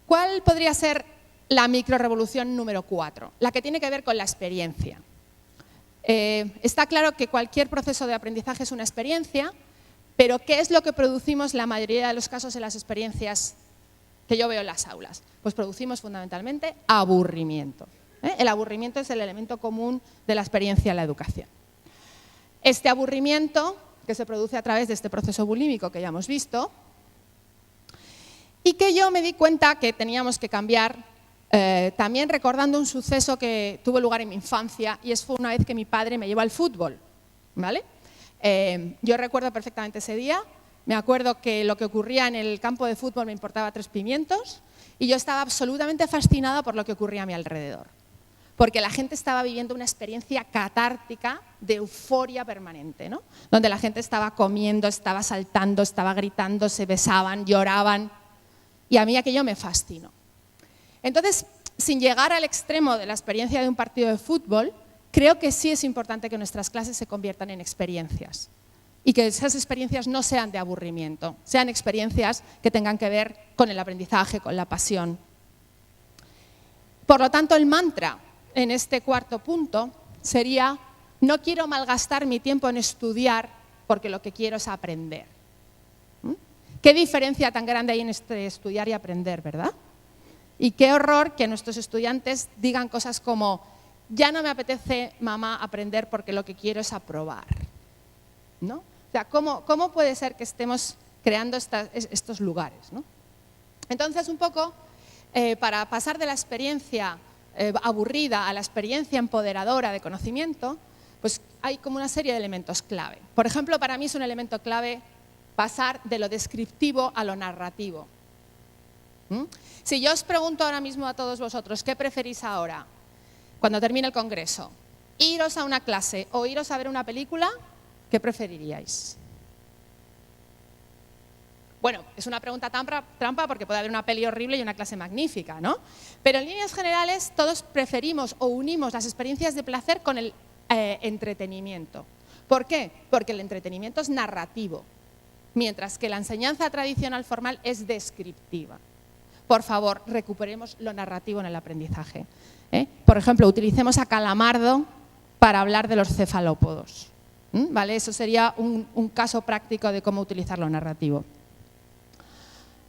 ¿Cuál podría ser la microrevolución número 4? La que tiene que ver con la experiencia. Está claro que cualquier proceso de aprendizaje es una experiencia, pero ¿qué es lo que producimos la mayoría de los casos en las experiencias que yo veo en las aulas? Pues producimos fundamentalmente aburrimiento. El aburrimiento es el elemento común de la experiencia en la educación. Este aburrimiento, que se produce a través de este proceso bulímico que ya hemos visto, y que yo me di cuenta que teníamos que cambiar, también recordando un suceso que tuvo lugar en mi infancia, y fue una vez que mi padre me llevó al fútbol, ¿vale? Yo recuerdo perfectamente ese día, me acuerdo que lo que ocurría en el campo de fútbol me importaba 3 pimientos y yo estaba absolutamente fascinada por lo que ocurría a mi alrededor, porque la gente estaba viviendo una experiencia catártica de euforia permanente, ¿no? Donde la gente estaba comiendo, estaba saltando, estaba gritando, se besaban, lloraban, y a mí aquello me fascinó. Entonces, sin llegar al extremo de la experiencia de un partido de fútbol, creo que sí es importante que nuestras clases se conviertan en experiencias y que esas experiencias no sean de aburrimiento, sean experiencias que tengan que ver con el aprendizaje, con la pasión. Por lo tanto, el mantra en este 4º punto sería: no quiero malgastar mi tiempo en estudiar porque lo que quiero es aprender. ¿Qué diferencia tan grande hay en este estudiar y aprender, verdad? Y qué horror que nuestros estudiantes digan cosas como: ya no me apetece, mamá, aprender porque lo que quiero es aprobar, ¿no? O sea, ¿cómo puede ser que estemos creando estos lugares, ¿no? Entonces, un poco, para pasar de la experiencia aburrida a la experiencia empoderadora de conocimiento, pues hay como una serie de elementos clave. Por ejemplo, para mí es un elemento clave pasar de lo descriptivo a lo narrativo. Si yo os pregunto ahora mismo a todos vosotros, ¿qué preferís ahora? Cuando termine el congreso, iros a una clase o iros a ver una película, ¿qué preferiríais? Bueno, es una pregunta trampa porque puede haber una peli horrible y una clase magnífica, ¿no? Pero en líneas generales todos preferimos o unimos las experiencias de placer con el entretenimiento. ¿Por qué? Porque el entretenimiento es narrativo, mientras que la enseñanza tradicional formal es descriptiva. Por favor, recuperemos lo narrativo en el aprendizaje. Por ejemplo, utilicemos a Calamardo para hablar de los cefalópodos. ¿Vale? Eso sería un caso práctico de cómo utilizar lo narrativo.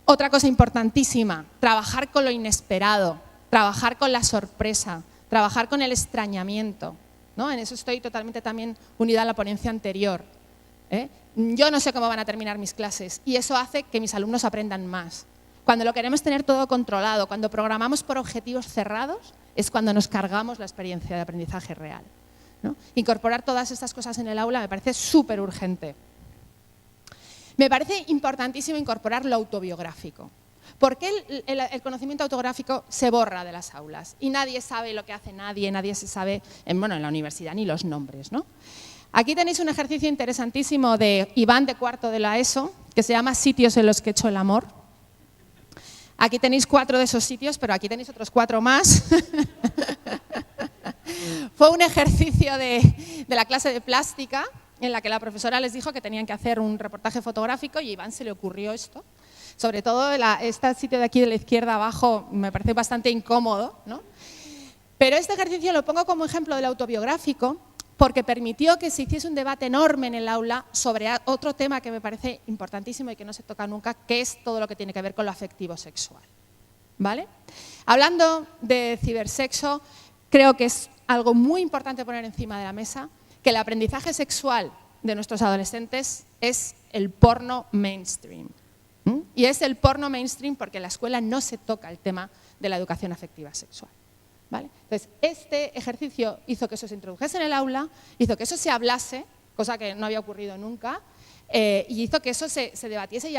Otra cosa importantísima, trabajar con lo inesperado, trabajar con la sorpresa, trabajar con el extrañamiento. ¿no? En eso estoy totalmente también unida a la ponencia anterior. Yo no sé cómo van a terminar mis clases y eso hace que mis alumnos aprendan más. Cuando lo queremos tener todo controlado, cuando programamos por objetivos cerrados, es cuando nos cargamos la experiencia de aprendizaje real, ¿no? Incorporar todas estas cosas en el aula me parece súper urgente. Me parece importantísimo incorporar lo autobiográfico. ¿Por qué el conocimiento autográfico se borra de las aulas? Y nadie sabe lo que hace nadie se sabe, en la universidad, ni los nombres, ¿no? Aquí tenéis un ejercicio interesantísimo de Iván de cuarto de la ESO, que se llama Sitios en los que he hecho el amor. Aquí tenéis 4 de esos sitios, pero aquí tenéis otros 4 más. Fue un ejercicio de la clase de plástica en la que la profesora les dijo que tenían que hacer un reportaje fotográfico y a Iván se le ocurrió esto. Sobre todo este sitio de aquí de la izquierda abajo me parece bastante incómodo, ¿no? Pero este ejercicio lo pongo como ejemplo del autobiográfico porque permitió que se hiciese un debate enorme en el aula sobre otro tema que me parece importantísimo y que no se toca nunca, que es todo lo que tiene que ver con lo afectivo sexual, ¿vale? Hablando de cibersexo, creo que es algo muy importante poner encima de la mesa que el aprendizaje sexual de nuestros adolescentes es el porno mainstream. Y es el porno mainstream porque en la escuela no se toca el tema de la educación afectiva sexual, ¿vale? Entonces, este ejercicio hizo que eso se introdujese en el aula, hizo que eso se hablase, cosa que no había ocurrido nunca, y hizo que eso se debatiese y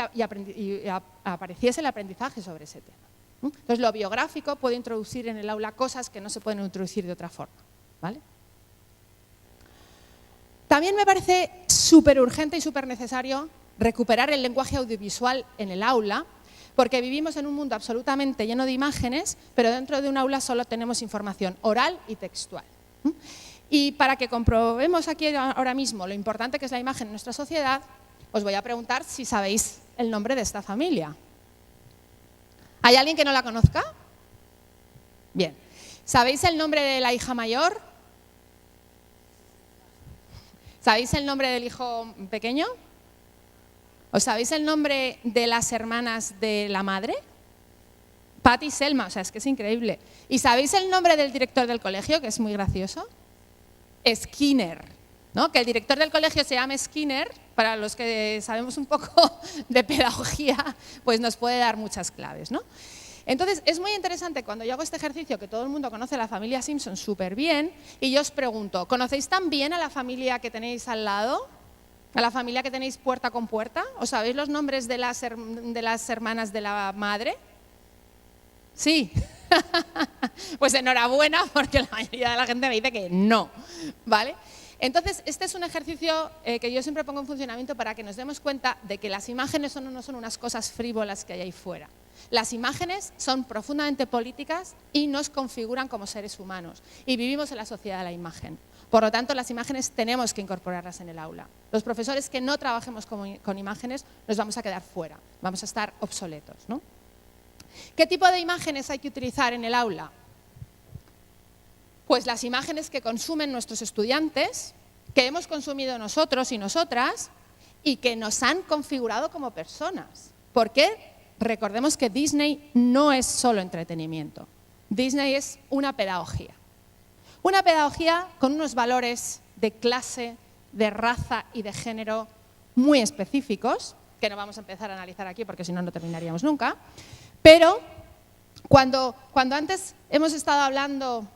apareciese el aprendizaje sobre ese tema. Entonces, lo biográfico puede introducir en el aula cosas que no se pueden introducir de otra forma, ¿vale? También me parece súper urgente y súper necesario recuperar el lenguaje audiovisual en el aula, porque vivimos en un mundo absolutamente lleno de imágenes, pero dentro de un aula solo tenemos información oral y textual. Y para que comprobemos aquí ahora mismo lo importante que es la imagen en nuestra sociedad, os voy a preguntar si sabéis el nombre de esta familia. ¿Hay alguien que no la conozca? Bien. ¿Sabéis el nombre de la hija mayor? ¿Sabéis el nombre del hijo pequeño? ¿Os sabéis el nombre de las hermanas de la madre? Patty y Selma, o sea, es que es increíble. ¿Y sabéis el nombre del director del colegio, que es muy gracioso? Skinner, ¿no? Que el director del colegio se llame Skinner, para los que sabemos un poco de pedagogía, pues nos puede dar muchas claves, ¿no? Entonces, es muy interesante cuando yo hago este ejercicio, que todo el mundo conoce a la familia Simpson súper bien, y yo os pregunto, ¿conocéis tan bien a la familia que tenéis al lado? ¿A la familia que tenéis puerta con puerta? ¿Os sabéis los nombres de las hermanas de la madre? Sí. Pues enhorabuena, porque la mayoría de la gente me dice que no, ¿vale? Entonces, este es un ejercicio que yo siempre pongo en funcionamiento para que nos demos cuenta de que las imágenes no son unas cosas frívolas que hay ahí fuera. Las imágenes son profundamente políticas y nos configuran como seres humanos. Y vivimos en la sociedad de la imagen. Por lo tanto, las imágenes tenemos que incorporarlas en el aula. Los profesores que no trabajemos con imágenes nos vamos a quedar fuera, vamos a estar obsoletos, ¿no? ¿Qué tipo de imágenes hay que utilizar en el aula? Pues las imágenes que consumen nuestros estudiantes, que hemos consumido nosotros y nosotras, y que nos han configurado como personas. Porque recordemos que Disney no es solo entretenimiento. Disney es una pedagogía. Una pedagogía con unos valores de clase, de raza y de género muy específicos, que no vamos a empezar a analizar aquí porque si no, no terminaríamos nunca. Pero cuando antes hemos estado hablando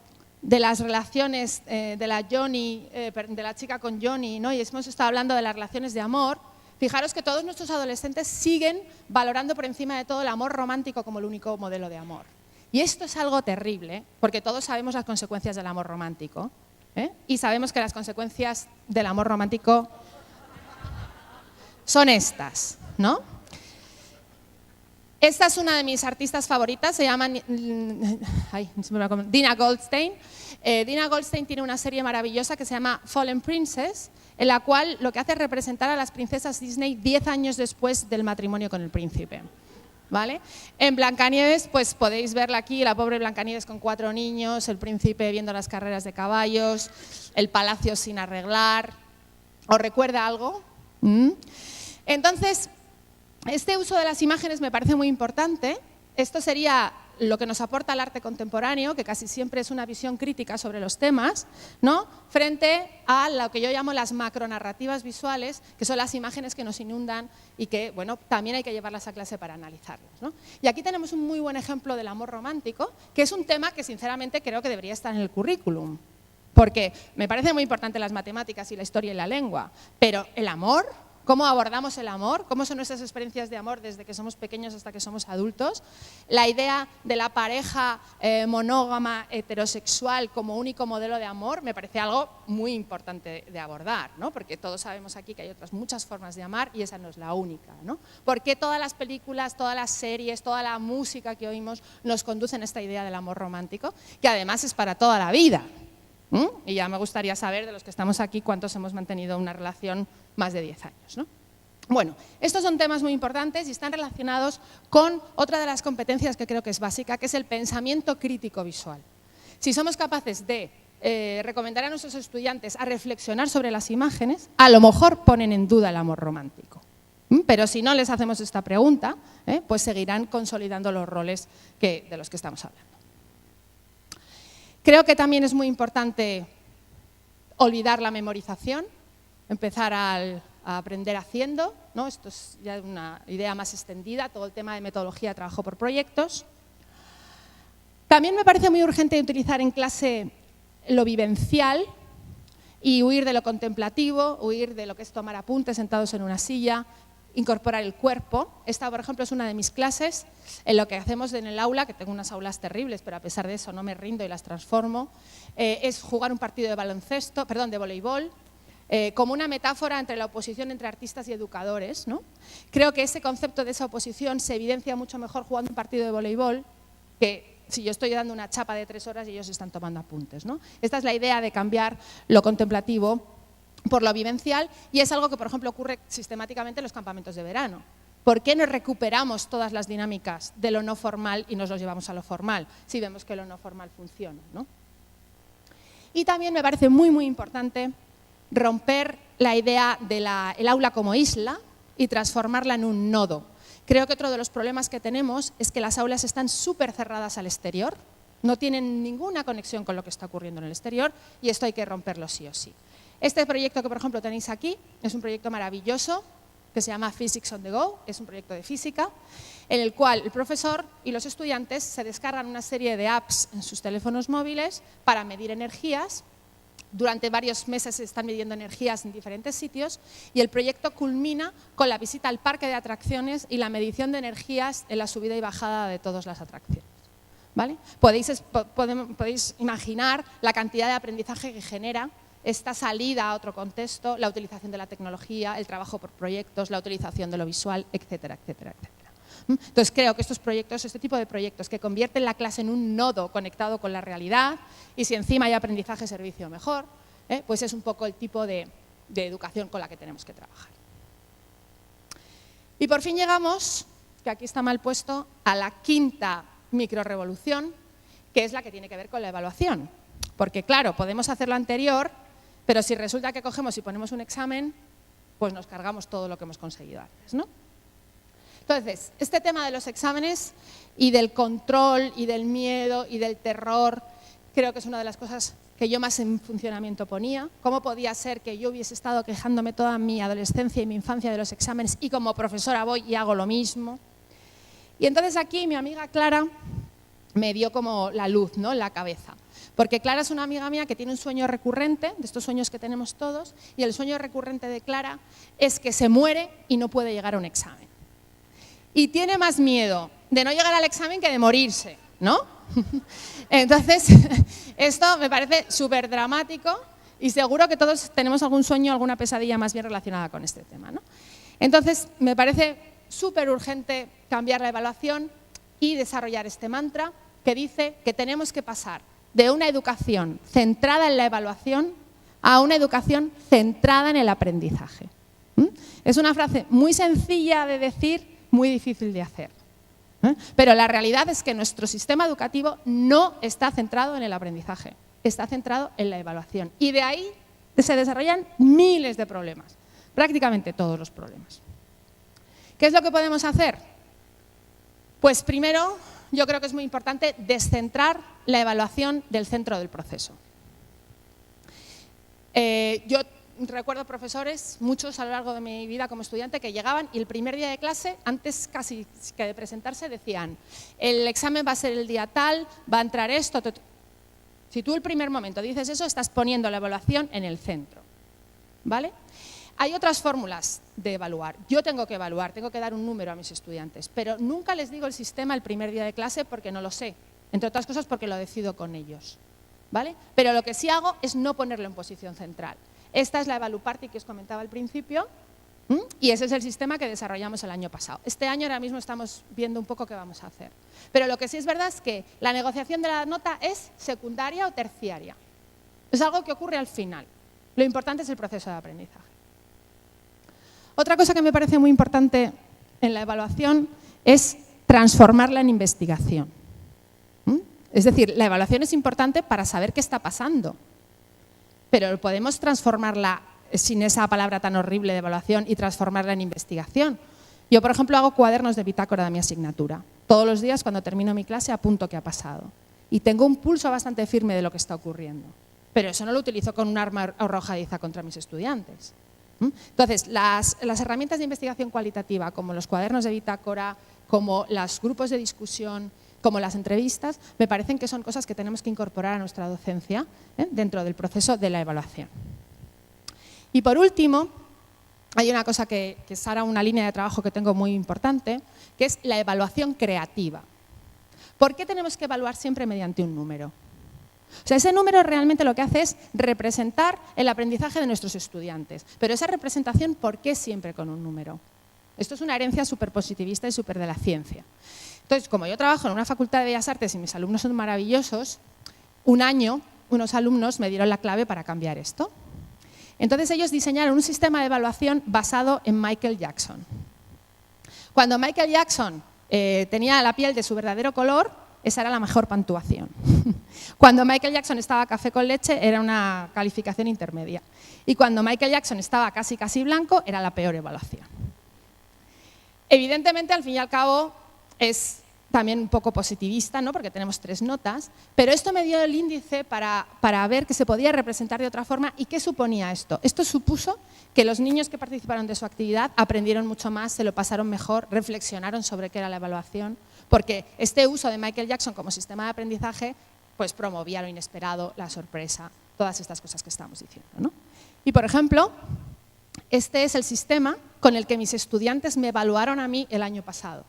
de las relaciones de la chica con Johnny, ¿no? Y hemos estado hablando de las relaciones de amor, fijaros que todos nuestros adolescentes siguen valorando por encima de todo el amor romántico como el único modelo de amor. Y esto es algo terrible, porque todos sabemos las consecuencias del amor romántico, y sabemos que las consecuencias del amor romántico son estas, ¿no? Esta es una de mis artistas favoritas, se llama Dina Goldstein. Dina Goldstein tiene una serie maravillosa que se llama Fallen Princess, en la cual lo que hace es representar a las princesas Disney 10 años después del matrimonio con el príncipe. ¿Vale? En Blancanieves, pues podéis verla aquí, la pobre Blancanieves con 4 niños, el príncipe viendo las carreras de caballos, el palacio sin arreglar. ¿Os recuerda algo? Entonces, este uso de las imágenes me parece muy importante. Esto sería lo que nos aporta el arte contemporáneo, que casi siempre es una visión crítica sobre los temas, ¿no?, frente a lo que yo llamo las macronarrativas visuales, que son las imágenes que nos inundan y que, bueno, también hay que llevarlas a clase para analizarlas, ¿no? Y aquí tenemos un muy buen ejemplo del amor romántico, que es un tema que sinceramente creo que debería estar en el currículum, porque me parece muy importante las matemáticas y la historia y la lengua, pero el amor, cómo abordamos el amor, cómo son nuestras experiencias de amor desde que somos pequeños hasta que somos adultos, la idea de la pareja monógama heterosexual como único modelo de amor me parece algo muy importante de abordar, ¿no? Porque todos sabemos aquí que hay otras muchas formas de amar y esa no es la única, ¿no? Porque todas las películas, todas las series, toda la música que oímos nos conducen a esta idea del amor romántico, que además es para toda la vida. Y ya me gustaría saber de los que estamos aquí cuántos hemos mantenido una relación más de 10 años, ¿no? Bueno, estos son temas muy importantes y están relacionados con otra de las competencias que creo que es básica, que es el pensamiento crítico visual. Si somos capaces de recomendar a nuestros estudiantes a reflexionar sobre las imágenes, a lo mejor ponen en duda el amor romántico. Pero si no les hacemos esta pregunta, pues seguirán consolidando los roles de los que estamos hablando. Creo que también es muy importante olvidar la memorización, empezar a aprender haciendo, ¿no? Esto es ya una idea más extendida, todo el tema de metodología de trabajo por proyectos. También me parece muy urgente utilizar en clase lo vivencial y huir de lo contemplativo, huir de lo que es tomar apuntes sentados en una silla, incorporar el cuerpo. Esta, por ejemplo, es una de mis clases en lo que hacemos en el aula, que tengo unas aulas terribles, pero a pesar de eso no me rindo y las transformo, es jugar un partido de de voleibol, como una metáfora entre la oposición entre artistas y educadores, ¿no? Creo que ese concepto de esa oposición se evidencia mucho mejor jugando un partido de voleibol que si yo estoy dando una chapa de 3 horas y ellos están tomando apuntes, ¿no? Esta es la idea de cambiar lo contemplativo por lo vivencial y es algo que, por ejemplo, ocurre sistemáticamente en los campamentos de verano. ¿Por qué no recuperamos todas las dinámicas de lo no formal y nos los llevamos a lo formal si vemos que lo no formal funciona, ¿no? Y también me parece muy, muy importante romper la idea del aula como isla y transformarla en un nodo. Creo que otro de los problemas que tenemos es que las aulas están súper cerradas al exterior, no tienen ninguna conexión con lo que está ocurriendo en el exterior y esto hay que romperlo sí o sí. Este proyecto que, por ejemplo, tenéis aquí es un proyecto maravilloso que se llama Physics on the Go, es un proyecto de física, en el cual el profesor y los estudiantes se descargan una serie de apps en sus teléfonos móviles para medir energías. Durante varios meses se están midiendo energías en diferentes sitios y el proyecto culmina con la visita al parque de atracciones y la medición de energías en la subida y bajada de todas las atracciones, ¿vale? Podéis imaginar la cantidad de aprendizaje que genera esta salida a otro contexto, la utilización de la tecnología, el trabajo por proyectos, la utilización de lo visual, etcétera, etcétera, etcétera. Entonces creo que estos proyectos, este tipo de proyectos que convierten la clase en un nodo conectado con la realidad y si encima hay aprendizaje, servicio mejor, pues es un poco el tipo de educación con la que tenemos que trabajar. Y por fin llegamos, que aquí está mal puesto, a la quinta microrevolución, que es la que tiene que ver con la evaluación. Porque claro, podemos hacer lo anterior, pero si resulta que cogemos y ponemos un examen, pues nos cargamos todo lo que hemos conseguido antes, ¿no? Entonces, este tema de los exámenes y del control y del miedo y del terror, creo que es una de las cosas que yo más en funcionamiento ponía. ¿Cómo podía ser que yo hubiese estado quejándome toda mi adolescencia y mi infancia de los exámenes y como profesora voy y hago lo mismo? Y entonces aquí mi amiga Clara me dio como la luz, ¿no?, en la cabeza. Porque Clara es una amiga mía que tiene un sueño recurrente, de estos sueños que tenemos todos, y el sueño recurrente de Clara es que se muere y no puede llegar a un examen. Y tiene más miedo de no llegar al examen que de morirse, ¿no? Entonces, esto me parece súper dramático y seguro que todos tenemos algún sueño, alguna pesadilla más bien relacionada con este tema, ¿no? Entonces, me parece súper urgente cambiar la evaluación y desarrollar este mantra que dice que tenemos que pasar de una educación centrada en la evaluación a una educación centrada en el aprendizaje. Es una frase muy sencilla de decir, muy difícil de hacer. Pero la realidad es que nuestro sistema educativo no está centrado en el aprendizaje, está centrado en la evaluación. Y de ahí se desarrollan miles de problemas, prácticamente todos los problemas. ¿Qué es lo que podemos hacer? Pues primero yo creo que es muy importante descentrar la evaluación del centro del proceso. Yo recuerdo profesores, muchos a lo largo de mi vida como estudiante, que llegaban y el primer día de clase, antes casi que de presentarse, decían: el examen va a ser el día tal, va a entrar esto. Si tú el primer momento dices eso, estás poniendo la evaluación en el centro, ¿vale? Hay otras fórmulas de evaluar. Yo tengo que evaluar, tengo que dar un número a mis estudiantes, pero nunca les digo el sistema el primer día de clase porque no lo sé, entre otras cosas porque lo decido con ellos, ¿vale? Pero lo que sí hago es no ponerlo en posición central. Esta es la EvaluParty que os comentaba al principio, y ese es el sistema que desarrollamos el año pasado. Este año ahora mismo estamos viendo un poco qué vamos a hacer. Pero lo que sí es verdad es que la negociación de la nota es secundaria o terciaria. Es algo que ocurre al final. Lo importante es el proceso de aprendizaje. Otra cosa que me parece muy importante en la evaluación es transformarla en investigación. Es decir, la evaluación es importante para saber qué está pasando, pero podemos transformarla sin esa palabra tan horrible de evaluación y transformarla en investigación. Yo, por ejemplo, hago cuadernos de bitácora de mi asignatura. Todos los días, cuando termino mi clase, apunto qué ha pasado. Y tengo un pulso bastante firme de lo que está ocurriendo. Pero eso no lo utilizo con un arma arrojadiza contra mis estudiantes. Entonces, las herramientas de investigación cualitativa, como los cuadernos de bitácora, como los grupos de discusión, como las entrevistas, me parecen que son cosas que tenemos que incorporar a nuestra docencia dentro del proceso de la evaluación. Y por último, hay una cosa que es ahora una línea de trabajo que tengo muy importante, que es la evaluación creativa. ¿Por qué tenemos que evaluar siempre mediante un número? O sea, ese número realmente lo que hace es representar el aprendizaje de nuestros estudiantes. Pero esa representación, ¿por qué siempre con un número? Esto es una herencia súper positivista y súper de la ciencia. Entonces, como yo trabajo en una facultad de Bellas Artes y mis alumnos son maravillosos, un año unos alumnos me dieron la clave para cambiar esto. Entonces ellos diseñaron un sistema de evaluación basado en Michael Jackson. Cuando Michael Jackson tenía la piel de su verdadero color, esa era la mejor puntuación. Cuando Michael Jackson estaba café con leche, era una calificación intermedia. Y cuando Michael Jackson estaba casi blanco, era la peor evaluación. Evidentemente, al fin y al cabo, es también un poco positivista, ¿no? Porque tenemos 3 notas, pero esto me dio el índice para ver que se podía representar de otra forma. ¿Y qué suponía esto? Esto supuso que los niños que participaron de su actividad aprendieron mucho más, se lo pasaron mejor, reflexionaron sobre qué era la evaluación, porque este uso de Michael Jackson como sistema de aprendizaje pues promovía lo inesperado, la sorpresa, todas estas cosas que estamos diciendo, ¿no? Y, por ejemplo, este es el sistema con el que mis estudiantes me evaluaron a mí el año pasado.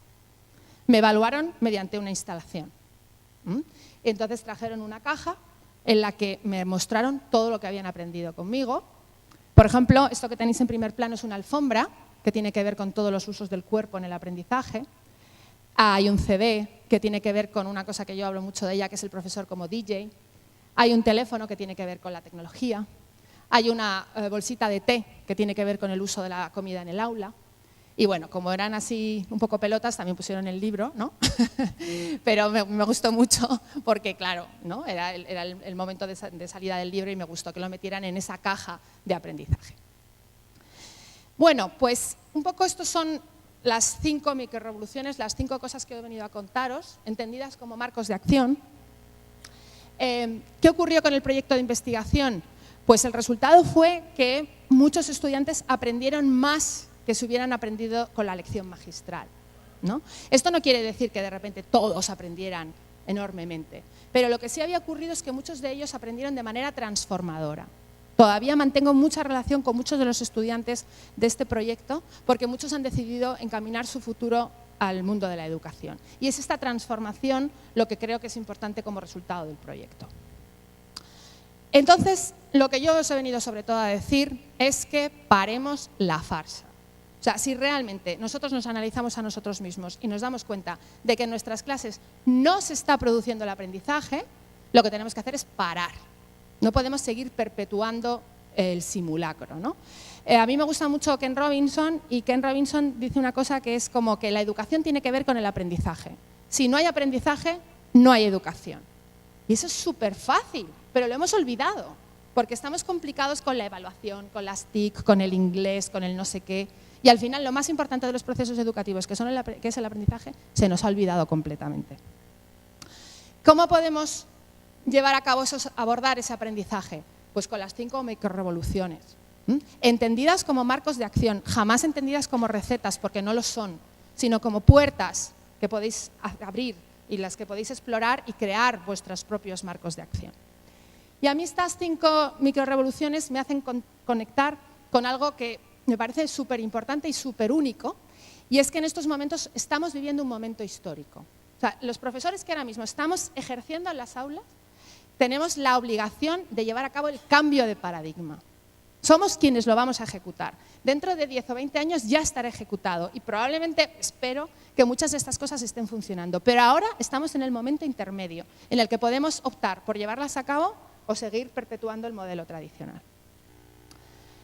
Me evaluaron mediante una instalación. Entonces trajeron una caja en la que me mostraron todo lo que habían aprendido conmigo. Por ejemplo, esto que tenéis en primer plano es una alfombra que tiene que ver con todos los usos del cuerpo en el aprendizaje. Hay un CD que tiene que ver con una cosa que yo hablo mucho de ella, que es el profesor como DJ. Hay un teléfono que tiene que ver con la tecnología. Hay una bolsita de té que tiene que ver con el uso de la comida en el aula. Y bueno, como eran así un poco pelotas, también pusieron el libro, ¿no? Pero me gustó mucho porque, claro, ¿no? Era el momento de salida del libro y me gustó que lo metieran en esa caja de aprendizaje. Bueno, pues un poco estos son las 5 microrevoluciones, las 5 cosas que he venido a contaros, entendidas como marcos de acción. ¿Qué ocurrió con el proyecto de investigación? Pues el resultado fue que muchos estudiantes aprendieron más que se hubieran aprendido con la lección magistral, ¿no? Esto no quiere decir que de repente todos aprendieran enormemente, pero lo que sí había ocurrido es que muchos de ellos aprendieron de manera transformadora. Todavía mantengo mucha relación con muchos de los estudiantes de este proyecto porque muchos han decidido encaminar su futuro al mundo de la educación. Y es esta transformación lo que creo que es importante como resultado del proyecto. Entonces, lo que yo os he venido sobre todo a decir es que paremos la farsa. O sea, si realmente nosotros nos analizamos a nosotros mismos y nos damos cuenta de que en nuestras clases no se está produciendo el aprendizaje, lo que tenemos que hacer es parar. No podemos seguir perpetuando el simulacro, ¿no? A mí me gusta mucho Ken Robinson, y Ken Robinson dice una cosa que es como que la educación tiene que ver con el aprendizaje. Si no hay aprendizaje, no hay educación. Y eso es súper fácil, pero lo hemos olvidado, porque estamos complicados con la evaluación, con las TIC, con el inglés, con el no sé qué. Y al final lo más importante de los procesos educativos, que es el aprendizaje, se nos ha olvidado completamente. ¿Cómo podemos llevar a cabo abordar ese aprendizaje? Pues con las 5 microrevoluciones, entendidas como marcos de acción, jamás entendidas como recetas, porque no lo son, sino como puertas que podéis abrir y las que podéis explorar y crear vuestros propios marcos de acción. Y a mí estas 5 microrevoluciones me hacen conectar con algo que me parece súper importante y súper único, y es que en estos momentos estamos viviendo un momento histórico. O sea, los profesores que ahora mismo estamos ejerciendo en las aulas tenemos la obligación de llevar a cabo el cambio de paradigma. Somos quienes lo vamos a ejecutar. Dentro de 10 o 20 años ya estará ejecutado y probablemente, espero, que muchas de estas cosas estén funcionando. Pero ahora estamos en el momento intermedio, en el que podemos optar por llevarlas a cabo o seguir perpetuando el modelo tradicional.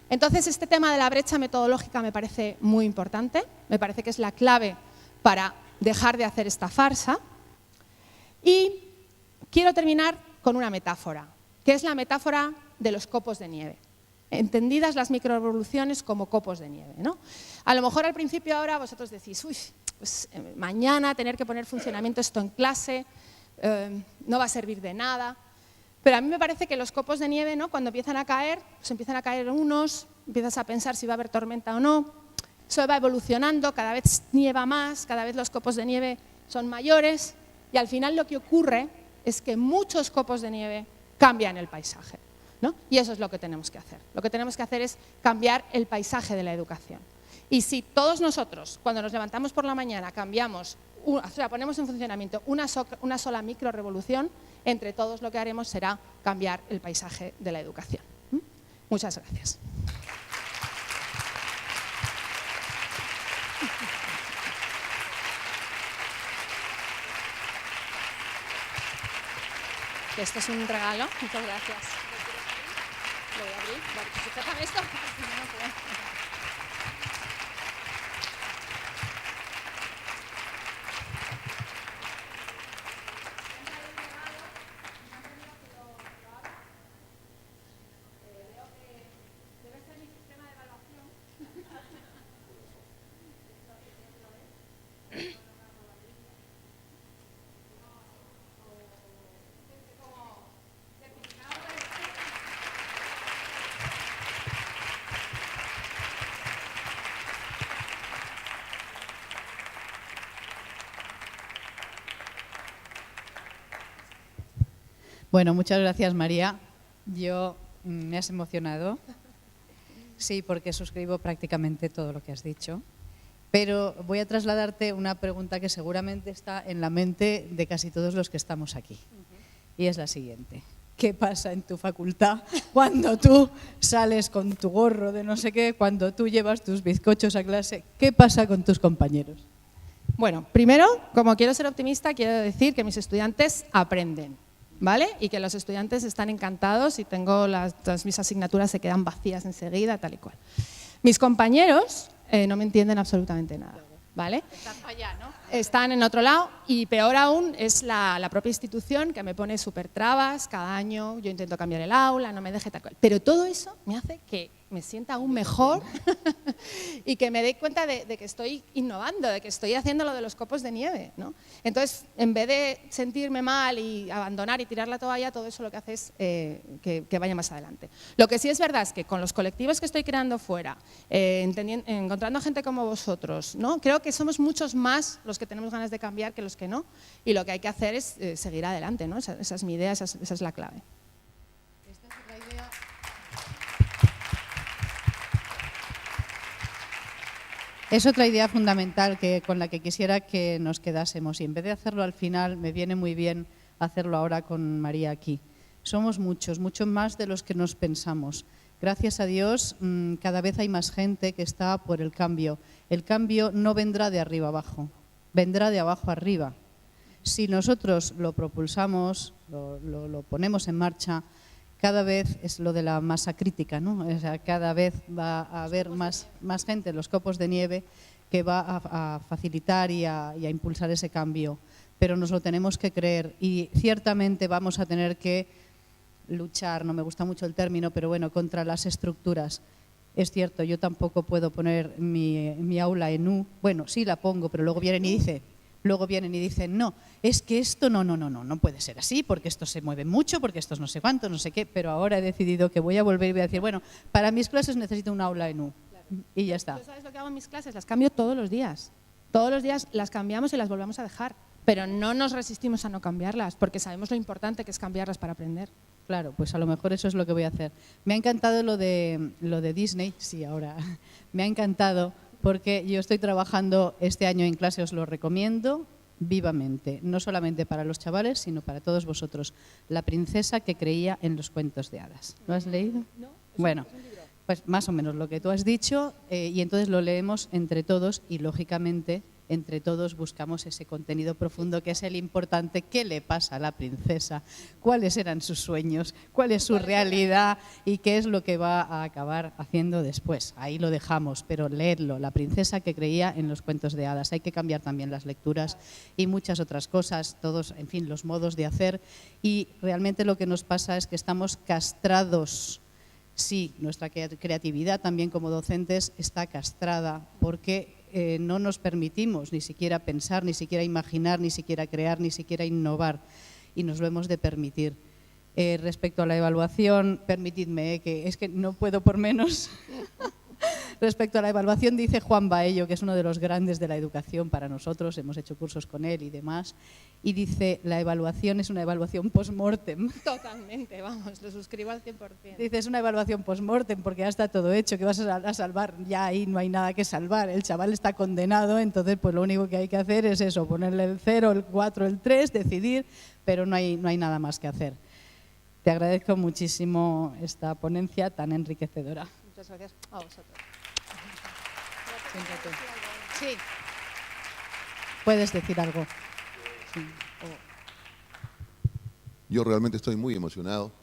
Entonces, este tema de la brecha metodológica me parece muy importante, me parece que es la clave para dejar de hacer esta farsa. Y quiero terminar con una metáfora, que es la metáfora de los copos de nieve. Entendidas las microrevoluciones como copos de nieve, ¿no? A lo mejor al principio ahora vosotros decís, uy, pues mañana tener que poner funcionamiento esto en clase, no va a servir de nada. Pero a mí me parece que los copos de nieve, ¿no?, cuando empiezan a caer, pues empiezan a caer unos, empiezas a pensar si va a haber tormenta o no, eso va evolucionando, cada vez nieva más, cada vez los copos de nieve son mayores y al final lo que ocurre es que muchos copos de nieve cambian el paisaje, ¿no? Y eso es lo que tenemos que hacer. Lo que tenemos que hacer es cambiar el paisaje de la educación. Y si todos nosotros, cuando nos levantamos por la mañana, cambiamos, o sea, ponemos en funcionamiento una sola microrevolución, entre todos lo que haremos será cambiar el paisaje de la educación. Muchas gracias. Esto es un regalo. Muchas gracias. Lo voy a abrir. Vale, pues déjame esto. Bueno, muchas gracias, María. Me has emocionado. Sí, porque suscribo prácticamente todo lo que has dicho. Pero voy a trasladarte una pregunta que seguramente está en la mente de casi todos los que estamos aquí. Y es la siguiente. ¿Qué pasa en tu facultad cuando tú sales con tu gorro de no sé qué, cuando tú llevas tus bizcochos a clase? ¿Qué pasa con tus compañeros? Bueno, primero, como quiero ser optimista, quiero decir que mis estudiantes aprenden, ¿vale? Y que los estudiantes están encantados y todas mis asignaturas se quedan vacías enseguida, tal y cual. Mis compañeros no me entienden absolutamente nada, ¿vale? Están allá, ¿no? Están en otro lado y peor aún es la propia institución que me pone súper trabas cada año, yo intento cambiar el aula, no me deje tal cual. Pero todo eso me hace que me sienta aún mejor y que me dé cuenta de que estoy innovando, de que estoy haciendo lo de los copos de nieve, ¿no? Entonces, en vez de sentirme mal y abandonar y tirar la toalla, todo eso lo que hace es que vaya más adelante. Lo que sí es verdad es que con los colectivos que estoy creando fuera, encontrando gente como vosotros, ¿no?, creo que somos muchos más los que tenemos ganas de cambiar que los que no, y lo que hay que hacer es seguir adelante, ¿no? Esa es mi idea, esa es la clave. Esta es la idea. Es otra idea fundamental con la que quisiera que nos quedásemos, y en vez de hacerlo al final, me viene muy bien hacerlo ahora con María aquí. Somos muchos, mucho más de los que nos pensamos. Gracias a Dios, cada vez hay más gente que está por el cambio. El cambio no vendrá de arriba abajo, vendrá de abajo arriba. Si nosotros lo propulsamos, lo ponemos en marcha, cada vez es lo de la masa crítica, ¿no? O sea, cada vez va a haber más gente en los copos de nieve que va a facilitar y a impulsar ese cambio. Pero nos lo tenemos que creer y ciertamente vamos a tener que luchar, no me gusta mucho el término, pero bueno, contra las estructuras. Es cierto, yo tampoco puedo poner mi aula en U. Bueno, sí la pongo, pero luego vienen y dicen, luego vienen y dicen, no, es que esto no puede ser así, porque esto se mueve mucho, porque esto es no sé cuánto, no sé qué, pero ahora he decidido que voy a volver y voy a decir, bueno, para mis clases necesito un aula en U, y ya está. ¿Tú sabes lo que hago en mis clases? Las cambio todos los días. Todos los días las cambiamos y las volvemos a dejar, pero no nos resistimos a no cambiarlas, porque sabemos lo importante que es cambiarlas para aprender. Claro, pues a lo mejor eso es lo que voy a hacer. Me ha encantado lo de Disney, sí, ahora, me ha encantado porque yo estoy trabajando este año en clase, os lo recomiendo vivamente, no solamente para los chavales, sino para todos vosotros. La princesa que creía en los cuentos de hadas. ¿Lo has leído? No, bueno, pues más o menos lo que tú has dicho, y entonces lo leemos entre todos y, lógicamente, entre todos buscamos ese contenido profundo que es el importante. ¿Qué le pasa a la princesa? ¿Cuáles eran sus sueños? ¿Cuál es su realidad? ¿Y qué es lo que va a acabar haciendo después? Ahí lo dejamos, pero leedlo. La princesa que creía en los cuentos de hadas. Hay que cambiar también las lecturas y muchas otras cosas, todos, en fin, los modos de hacer. Y realmente lo que nos pasa es que estamos castrados. Sí, nuestra creatividad también como docentes está castrada porque no nos permitimos ni siquiera pensar, ni siquiera imaginar, ni siquiera crear, ni siquiera innovar, y nos lo hemos de permitir. Respecto a la evaluación, permitidme que es que no puedo por menos. Respecto a la evaluación, dice Juan Baello, que es uno de los grandes de la educación para nosotros, hemos hecho cursos con él y demás, y dice, la evaluación es una evaluación post-mortem. Totalmente, vamos, lo suscribo al 100%. Dice, es una evaluación post-mortem porque ya está todo hecho, que vas a salvar, ya ahí no hay nada que salvar, el chaval está condenado, entonces pues lo único que hay que hacer es eso, ponerle el 0, el 4, el 3, decidir, pero no hay nada más que hacer. Te agradezco muchísimo esta ponencia tan enriquecedora. Muchas gracias a vosotros. Sí. Puedes decir algo. Sí. Yo realmente estoy muy emocionado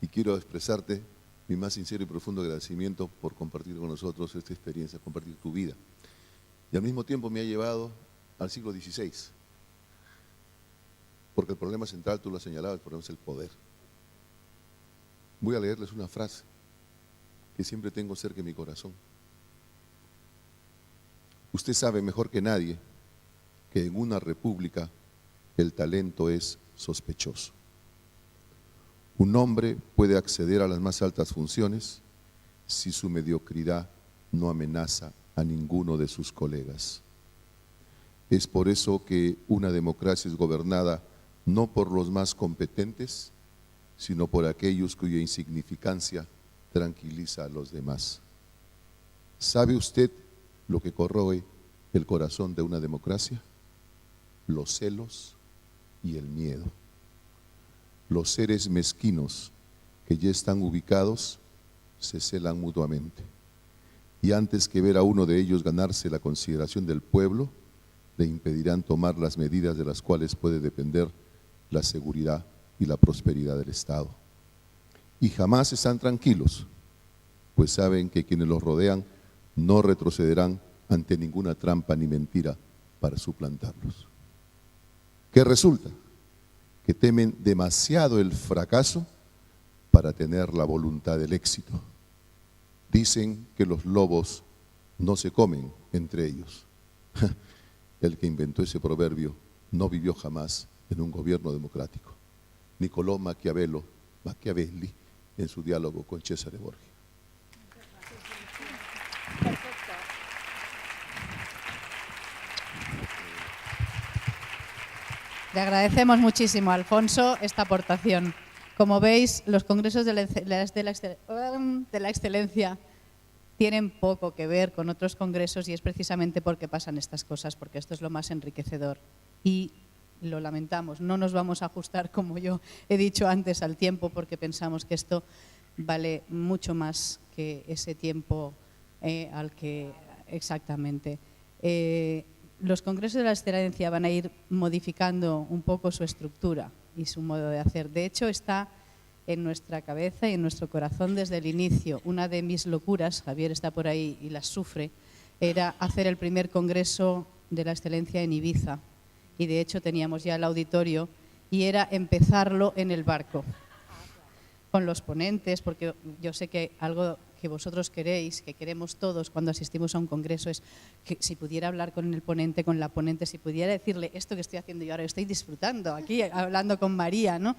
y quiero expresarte mi más sincero y profundo agradecimiento por compartir con nosotros esta experiencia, compartir tu vida. Y al mismo tiempo me ha llevado al siglo XVI, porque el problema central, tú lo has señalado, el problema es el poder. Voy a leerles una frase que siempre tengo cerca en mi corazón. Usted sabe mejor que nadie que en una república el talento es sospechoso. Un hombre puede acceder a las más altas funciones si su mediocridad no amenaza a ninguno de sus colegas. Es por eso que una democracia es gobernada no por los más competentes, sino por aquellos cuya insignificancia tranquiliza a los demás. ¿Sabe usted lo que corroe el corazón de una democracia? Los celos y el miedo. Los seres mezquinos que ya están ubicados se celan mutuamente. Y antes que ver a uno de ellos ganarse la consideración del pueblo, le impedirán tomar las medidas de las cuales puede depender la seguridad y la prosperidad del Estado. Y jamás están tranquilos, pues saben que quienes los rodean no retrocederán ante ninguna trampa ni mentira para suplantarlos. ¿Qué resulta? Que temen demasiado el fracaso para tener la voluntad del éxito. Dicen que los lobos no se comen entre ellos. El que inventó ese proverbio no vivió jamás en un gobierno democrático. Niccolò Machiavelli en su diálogo con Cesare Borgia. Le agradecemos muchísimo a Alfonso esta aportación. Como veis, los congresos de la excelencia tienen poco que ver con otros congresos y es precisamente porque pasan estas cosas, porque esto es lo más enriquecedor. Y lo lamentamos, no nos vamos a ajustar, como yo he dicho antes, al tiempo, porque pensamos que esto vale mucho más que ese tiempo al que exactamente. Los congresos de la excelencia van a ir modificando un poco su estructura y su modo de hacer. De hecho, está en nuestra cabeza y en nuestro corazón desde el inicio. Una de mis locuras, Javier está por ahí y las sufre, era hacer el primer congreso de la excelencia en Ibiza. Y de hecho teníamos ya el auditorio y era empezarlo en el barco, con los ponentes, porque yo sé que algo que vosotros queréis, que queremos todos cuando asistimos a un congreso, es que si pudiera hablar con el ponente, con la ponente, si pudiera decirle esto que estoy haciendo yo ahora, estoy disfrutando aquí, hablando con María, ¿no?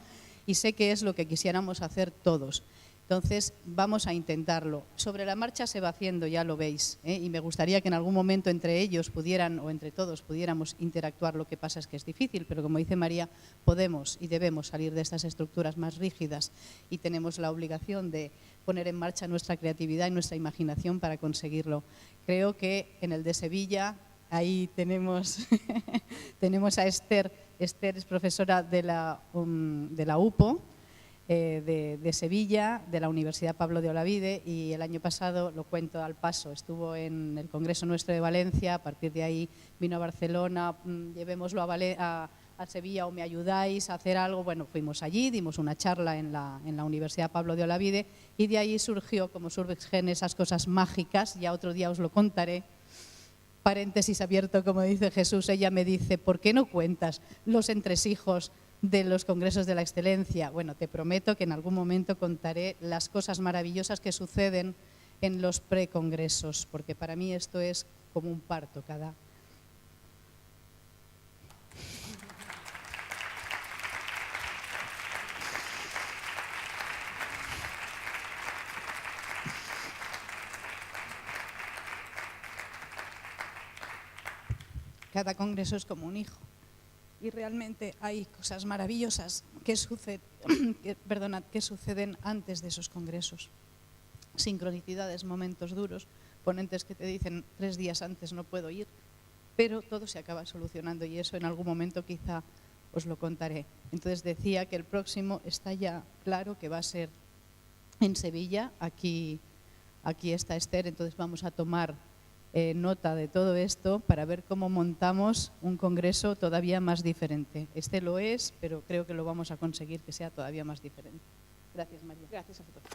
Y sé que es lo que quisiéramos hacer todos. Entonces, vamos a intentarlo. Sobre la marcha se va haciendo, ya lo veis, ¿eh? Y me gustaría que en algún momento entre ellos pudieran, o entre todos pudiéramos interactuar. Lo que pasa es que es difícil, pero como dice María, podemos y debemos salir de estas estructuras más rígidas y tenemos la obligación de poner en marcha nuestra creatividad y nuestra imaginación para conseguirlo. Creo que en el de Sevilla, ahí tenemos, tenemos a Esther. Esther es profesora de la UPO, de Sevilla, de la Universidad Pablo de Olavide, y el año pasado, lo cuento al paso, estuvo en el Congreso nuestro de Valencia, a partir de ahí vino a Barcelona, llevémoslo a Sevilla o me ayudáis a hacer algo. Bueno, fuimos allí, dimos una charla en la Universidad Pablo de Olavide y de ahí surgió, como surgen esas cosas mágicas, ya otro día os lo contaré. Paréntesis abierto, como dice Jesús, ella me dice, ¿por qué no cuentas los entresijos de los congresos de la excelencia? Bueno, te prometo que en algún momento contaré las cosas maravillosas que suceden en los precongresos, porque para mí esto es como un parto cada... Cada congreso es como un hijo. Y realmente hay cosas maravillosas que suceden antes de esos congresos. Sincronicidades, momentos duros, ponentes que te dicen 3 días antes no puedo ir, pero todo se acaba solucionando y eso en algún momento quizá os lo contaré. Entonces decía que el próximo está ya claro que va a ser en Sevilla, aquí está Esther, entonces vamos a tomar nota de todo esto para ver cómo montamos un congreso todavía más diferente. Este lo es, pero creo que lo vamos a conseguir que sea todavía más diferente. Gracias, María. Gracias a vosotros.